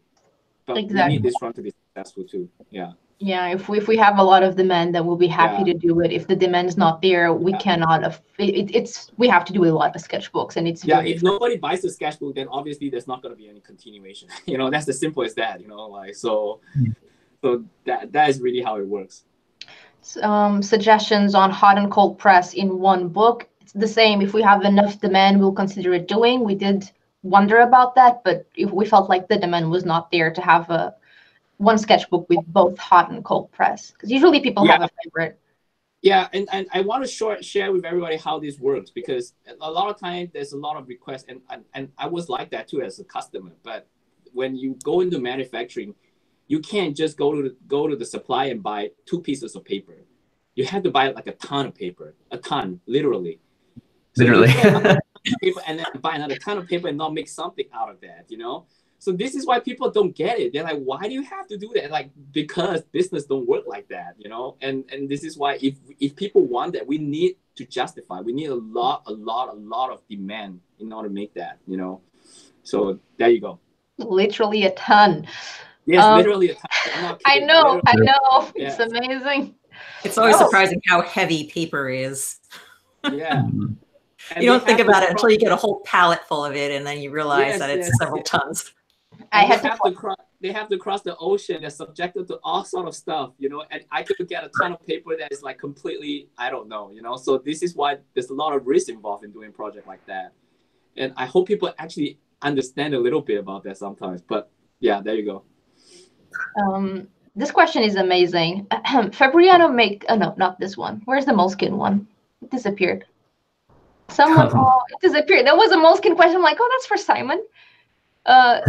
But we need this run to be successful too. Yeah.
Yeah, if we have a lot of demand, then we'll be happy
Yeah.
to do it. If the demand is not there, we cannot. We have to do a lot of sketchbooks, and it's very
If nobody buys the sketchbook, then obviously there's not going to be any continuation. That's as simple as that. So that is really how it works.
Suggestions on hot and cold press in one book. It's the same. If we have enough demand, we'll consider it doing. We did wonder about that, but if we felt like the demand was not there to have one sketchbook with both hot and cold press, because usually people have a favorite.
Yeah, and I want to share with everybody how this works, because a lot of times there's a lot of requests, and I was like that too as a customer. But when you go into manufacturing, you can't just go to the supply and buy 2 pieces of paper. You have to buy like a ton of paper, a ton, literally.
Literally.
Paper and then buy another ton of paper and not make something out of that, So this is why people don't get it. They're like, why do you have to do that? Like, because business don't work like that, And this is why if people want that, we need to justify. We need a lot of demand in order to make that, So there you go.
Literally a ton.
Yes, literally a ton.
I know.
Yes.
It's amazing.
It's always surprising how heavy paper is.
Yeah. And
you don't think about it until you get a whole pallet full of it, and then you realize that it's several tons.
They have
to cross the ocean. They're subjected to all sort of stuff, and I could get a ton of paper that is like completely, I don't know, So this is why there's a lot of risk involved in doing a project like that. And I hope people actually understand a little bit about that sometimes. But yeah, there you go.
This question is amazing. Fabriano no, not this one. Where's the Moleskine one? It disappeared. It disappeared. That was a Moleskine question. I'm like, oh, that's for Simon. Oh,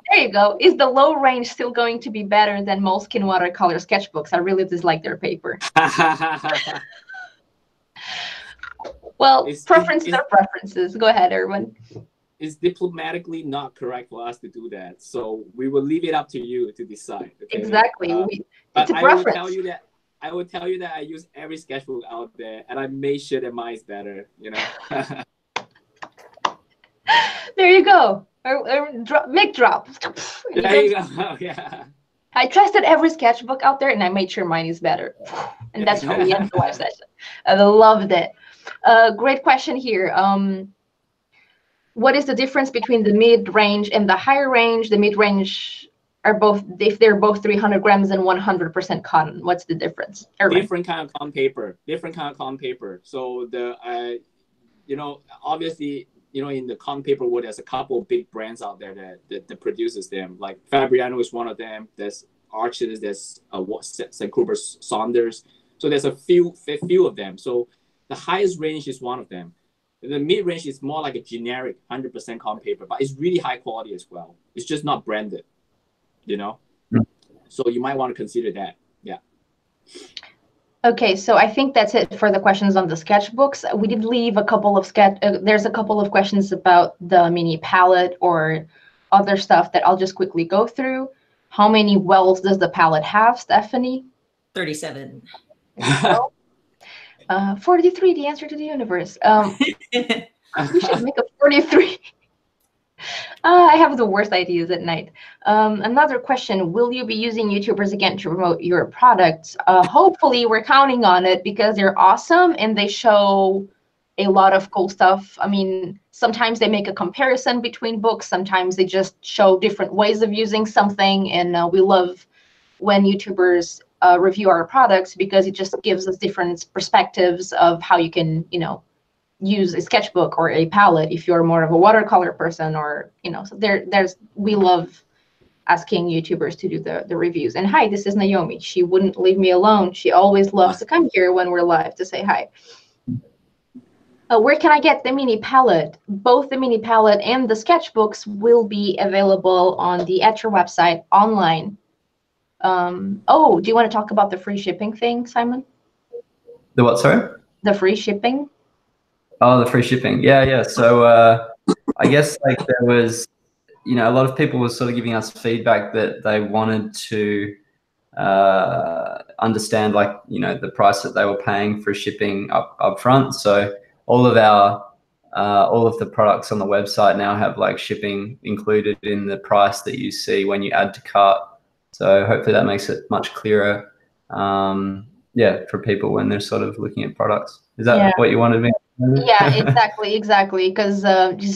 there you go. Is the low range still going to be better than Moleskine watercolor sketchbooks? I really dislike their paper. Well, preferences are preferences. Go ahead, Erwin.
It's diplomatically not correct for us to do that. So we will leave it up to you to decide. Okay?
Exactly.
But I will tell you that I use every sketchbook out there, and I made sure that mine is better,
There you go. Mic drop.
There you go. Yeah.
I tested every sketchbook out there, and I made sure mine is better. And that's how we end the live session. I loved it. Great question here. What is the difference between the mid-range and the higher range? The mid-range are both, if they're both 300 grams and 100% cotton, what's the difference?
Different kind of cotton paper. So obviously, in the cotton paper world, there's a couple of big brands out there that produces them. Like Fabriano is one of them. There's Arches, there's St. Cooper Saunders. So there's a few of them. So the highest range is one of them. The mid-range is more like a generic 100% cotton paper, but it's really high quality as well. It's just not branded, So you might want to consider that. Yeah.
Okay, so I think that's it for the questions on the sketchbooks. We did leave a couple of there's a couple of questions about the mini palette or other stuff that I'll just quickly go through. How many wells does the palette have, Stephanie?
37.
43, the answer to the universe. We should make a 43. I have the worst ideas at night. Another question, will you be using YouTubers again to promote your products? Hopefully, we're counting on it because they're awesome and they show a lot of cool stuff. I mean, sometimes they make a comparison between books. Sometimes they just show different ways of using something. And we love when YouTubers review our products because it just gives us different perspectives of how you can, use a sketchbook or a palette if you're more of a watercolor person, or so we love asking YouTubers to do the reviews. And hi, this is Naomi. She wouldn't leave me alone. She always loves to come here when we're live to say hi. Where can I get the mini palette? Both the mini palette and the sketchbooks will be available on the Etchr website online. Do you want to talk about the free shipping thing, Simon?
The what, sorry?
The free shipping.
Oh, the free shipping. Yeah. So I guess like there was, a lot of people were sort of giving us feedback that they wanted to understand the price that they were paying for shipping up front. So all of the products on the website now have like shipping included in the price that you see when you add to cart. So hopefully that makes it much clearer, yeah, for people when they're sort of looking at products. Is that what you wanted me to do?
Yeah, exactly. Because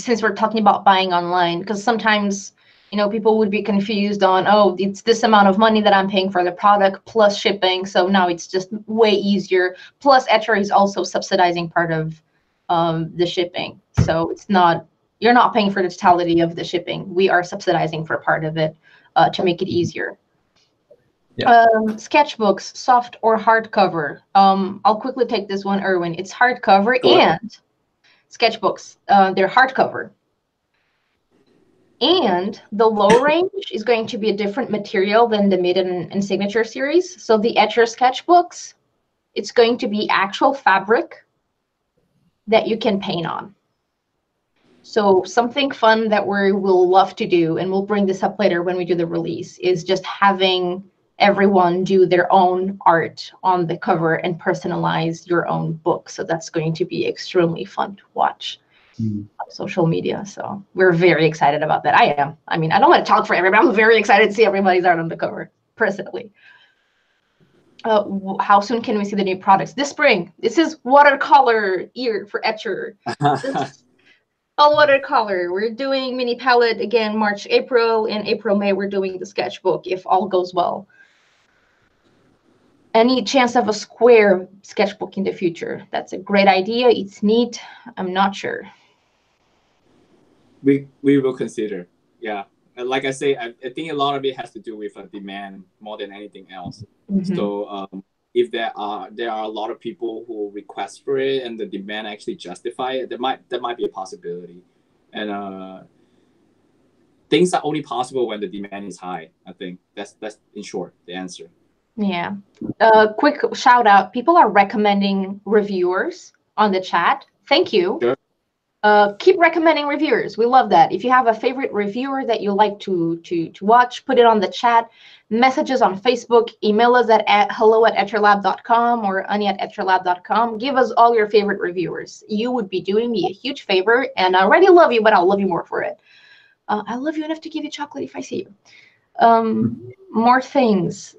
since we're talking about buying online, because sometimes, you know, people would be confused on, oh, it's this amount of money that I'm paying for the product plus shipping. So now it's just way easier. Plus, Etchr is also subsidizing part of the shipping. So it's not, you're not paying for the totality of the shipping. We are subsidizing for part of it to make it easier.
Yeah.
Sketchbooks, soft or hardcover? I'll quickly take this one, Erwin. It's hardcover and sketchbooks. They're hardcover. And the low range is going to be a different material than the mid and signature series. So the Etchr sketchbooks, it's going to be actual fabric that you can paint on. So something fun that we will love to do, and we'll bring this up later when we do the release, is just having everyone do their own art on the cover and personalize your own book. So that's going to be extremely fun to watch on social media. So we're very excited about that. I am. I mean, I don't want to talk for everybody. I'm very excited to see everybody's art on the cover, personally. How soon can we see the new products? This spring. This is watercolor year for Etchr. All watercolor. We're doing mini palette again, March, April. In April, May, we're doing the sketchbook if all goes well. Any chance of a square sketchbook in the future? That's a great idea. It's neat. I'm not sure.
We will consider. Yeah. And like I say, I think a lot of it has to do with demand more than anything else. So if there are a lot of people who request for it and the demand actually justify it, that might be a possibility. And things are only possible when the demand is high. I think that's in short the answer.
Yeah. Quick shout out. People are recommending reviewers on the chat. Thank you.
Sure.
Keep recommending reviewers. We love that. If you have a favorite reviewer that you like to watch, put it on the chat. Messages on Facebook. Email us at hello@etchrlab.com or ânia@etchrlab.com. Give us all your favorite reviewers. You would be doing me a huge favor, and I already love you, but I'll love you more for it. I love you enough to give you chocolate if I see you. More things.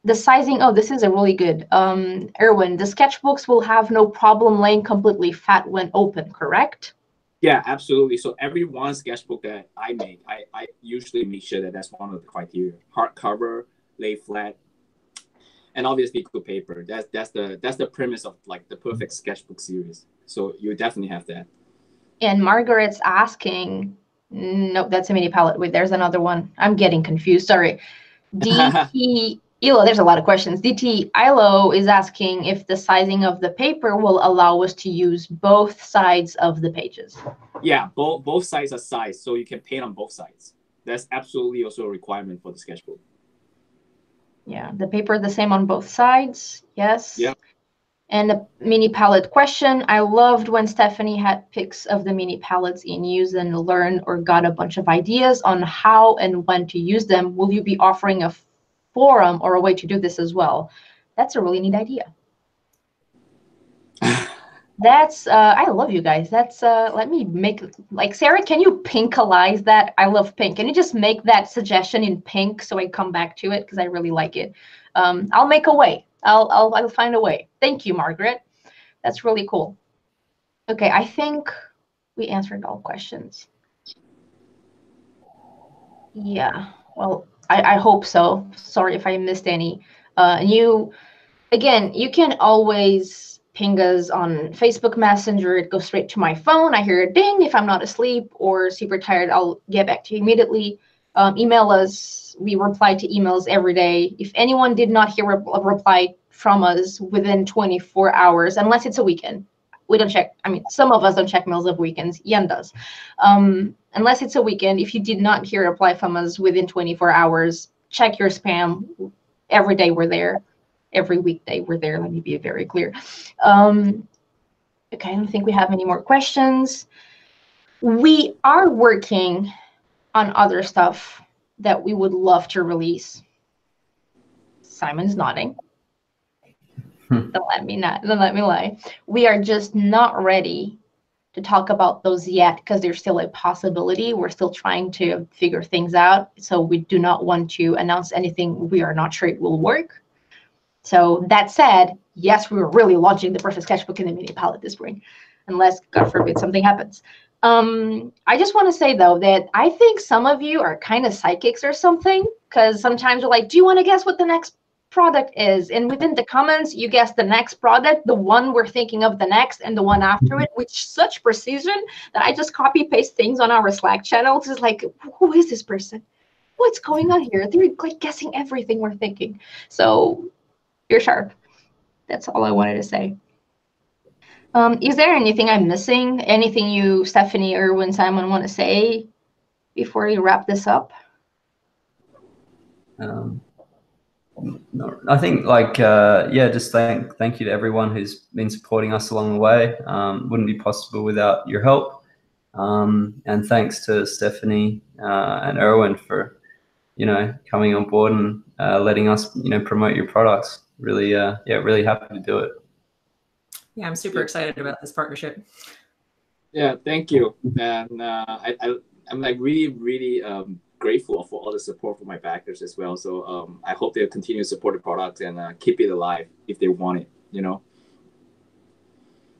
The sizing, oh, this is a really good. Erwin, the sketchbooks will have no problem laying completely flat when open, correct?
Yeah, absolutely. So every one sketchbook that I make, I usually make sure that that's one of the criteria. Hardcover, lay flat, and obviously good paper. That's the premise of like the Perfect Sketchbook series. So you definitely have that. And
Margaret's asking, nope, that's a mini palette. Wait, there's another one. I'm getting confused. Sorry. DT Ilo, there's a lot of questions. DT Ilo is asking if the sizing of the paper will allow us to use both sides of the pages.
Yeah, both sides are sized, so you can paint on both sides. That's absolutely also a requirement for the sketchbook.
Yeah, the paper the same on both sides. Yes.
Yeah.
And the mini palette question. I loved when Stephanie had pics of the mini palettes in use and learned or got a bunch of ideas on how and when to use them. Will you be offering a forum or a way to do this as well? That's a really neat idea. That's I love you guys. That's let me make, like, Sarah, can you pinkalize that? I love pink. Can you just make that suggestion in pink so I come back to it, because I really like it. I'll make a way. I'll find a way. Thank you, Margaret. That's really cool. Okay, I think we answered all questions. Yeah, well, I hope so. Sorry if I missed any. And you can always ping us on Facebook Messenger. It goes straight to my phone. I hear a ding. If I'm not asleep or super tired, I'll get back to you immediately. Email us. We reply to emails every day. If anyone did not hear a reply from us within 24 hours, unless it's a weekend, we don't check. I mean, some of us don't check mails of weekends. Yen does. Unless it's a weekend, if you did not hear a reply from us within 24 hours, check your spam. Every day we're there. Every weekday we're there. Let me be very clear. Okay, I don't think we have any more questions. We are working on other stuff that we would love to release. Simon's nodding. Don't let me lie. We are just not ready to talk about those yet because they're still a possibility. We're still trying to figure things out. So we do not want to announce anything we are not sure it will work. So that said, yes, we were really launching the Perfect Sketchbook in the mini palette this spring, unless, God forbid, something happens. I just want to say, though, that I think some of you are kind of psychics or something, because sometimes we're like, do you want to guess what the next product is? And within the comments, you guess the next product, the one we're thinking of the next, and the one after it, with such precision that I just copy paste things on our Slack channel. It's just like, who is this person? What's going on here? They're like guessing everything we're thinking. So you're sharp. That's all I wanted to say. Is there anything I'm missing? Anything you, Stephanie, Erwin, Simon, want to say before we wrap this up?
No, I think yeah, just thank you to everyone who's been supporting us along the way. Wouldn't be possible without your help. And thanks to Stephanie and Erwin for coming on board and letting us promote your products. Really really happy to do it.
Yeah, I'm super excited about this partnership.
Yeah, thank you. And I'm like really grateful for all the support from my backers as well. So I hope they'll continue to support the product and keep it alive if they want it,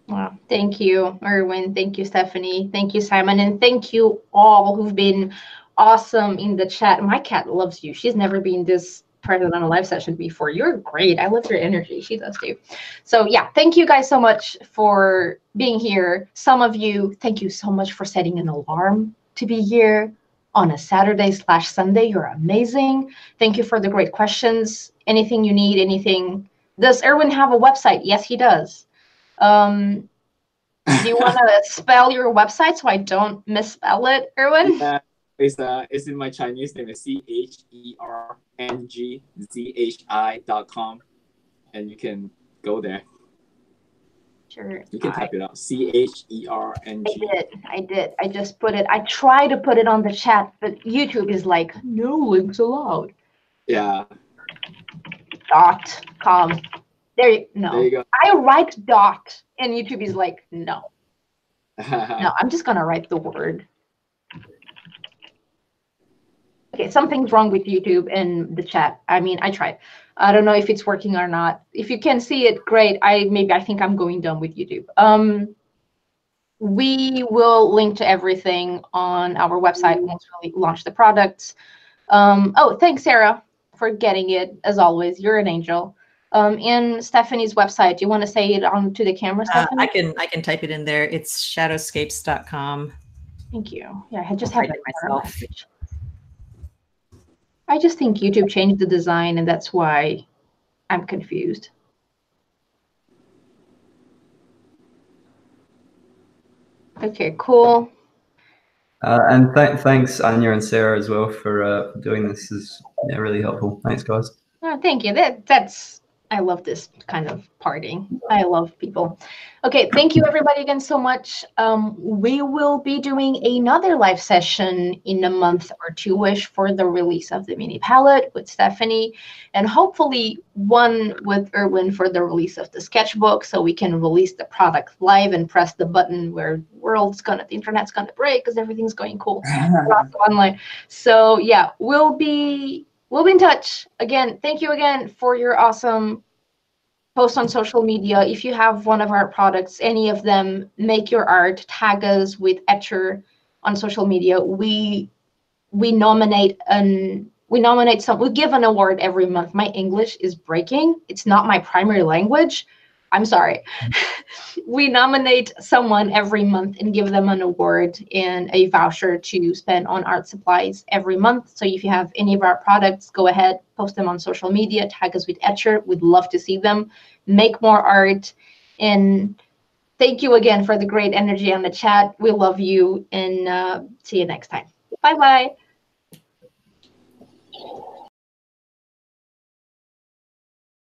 Wow. Thank you, Erwin. Thank you, Stephanie. Thank you, Simon. And thank you all who've been awesome in the chat. My cat loves you. She's never been this present on a live session before. You're great. I love your energy. She does too. So yeah, thank you guys so much for being here. Some of you, thank you so much for setting an alarm to be here on a Saturday/Sunday. You're amazing. Thank you for the great questions. Anything you need, anything. Does Erwin have a website? Yes, he does. Do you want to spell your website so I don't misspell it, Erwin?
Yeah, it's in my Chinese name. It's CHERNGZHI.com, and you can go there.
Sure.
You can type it out. CHERNG.
I did. I just put it. I try to put it on the chat, but YouTube is like, no links allowed.
Yeah.
.com. There you
go.
I write dot, and YouTube is like, no. No, I'm just gonna write the word. Okay, something's wrong with YouTube and the chat. I mean, I tried. I don't know if it's working or not. If you can see it, great. I think I'm going done with YouTube. We will link to everything on our website once we launch the products. Oh, thanks, Sarah, for getting it. As always, you're an angel. In Stephanie's website, do you want to say it on to the camera, Stephanie?
I can type it in there. It's shadowscapes.com.
Thank you. Yeah, I just have it myself. I just think YouTube changed the design, and that's why I'm confused. Okay, cool.
And thanks, Ânia and Sarah, as well for doing this. This is really helpful. Thanks, guys.
Oh, thank you. I love this kind of partying. I love people. Okay, thank you everybody again so much. We will be doing another live session in a month or two-ish for the release of the mini palette with Stephanie, and hopefully one with Erwin for the release of the sketchbook, so we can release the product live and press the button where the internet's gonna break because everything's going cool online. So yeah, we'll be in touch. Again, thank you again for your awesome posts on social media. If you have one of our products, any of them, make your art, tag us with Etchr on social media. We nominate we give an award every month. My English is breaking. It's not my primary language. I'm sorry. We nominate someone every month and give them an award and a voucher to spend on art supplies every month. So if you have any of our products, go ahead, post them on social media, tag us with Etchr. We'd love to see them. Make more art. And thank you again for the great energy on the chat. We love you, and see you next time. Bye-bye.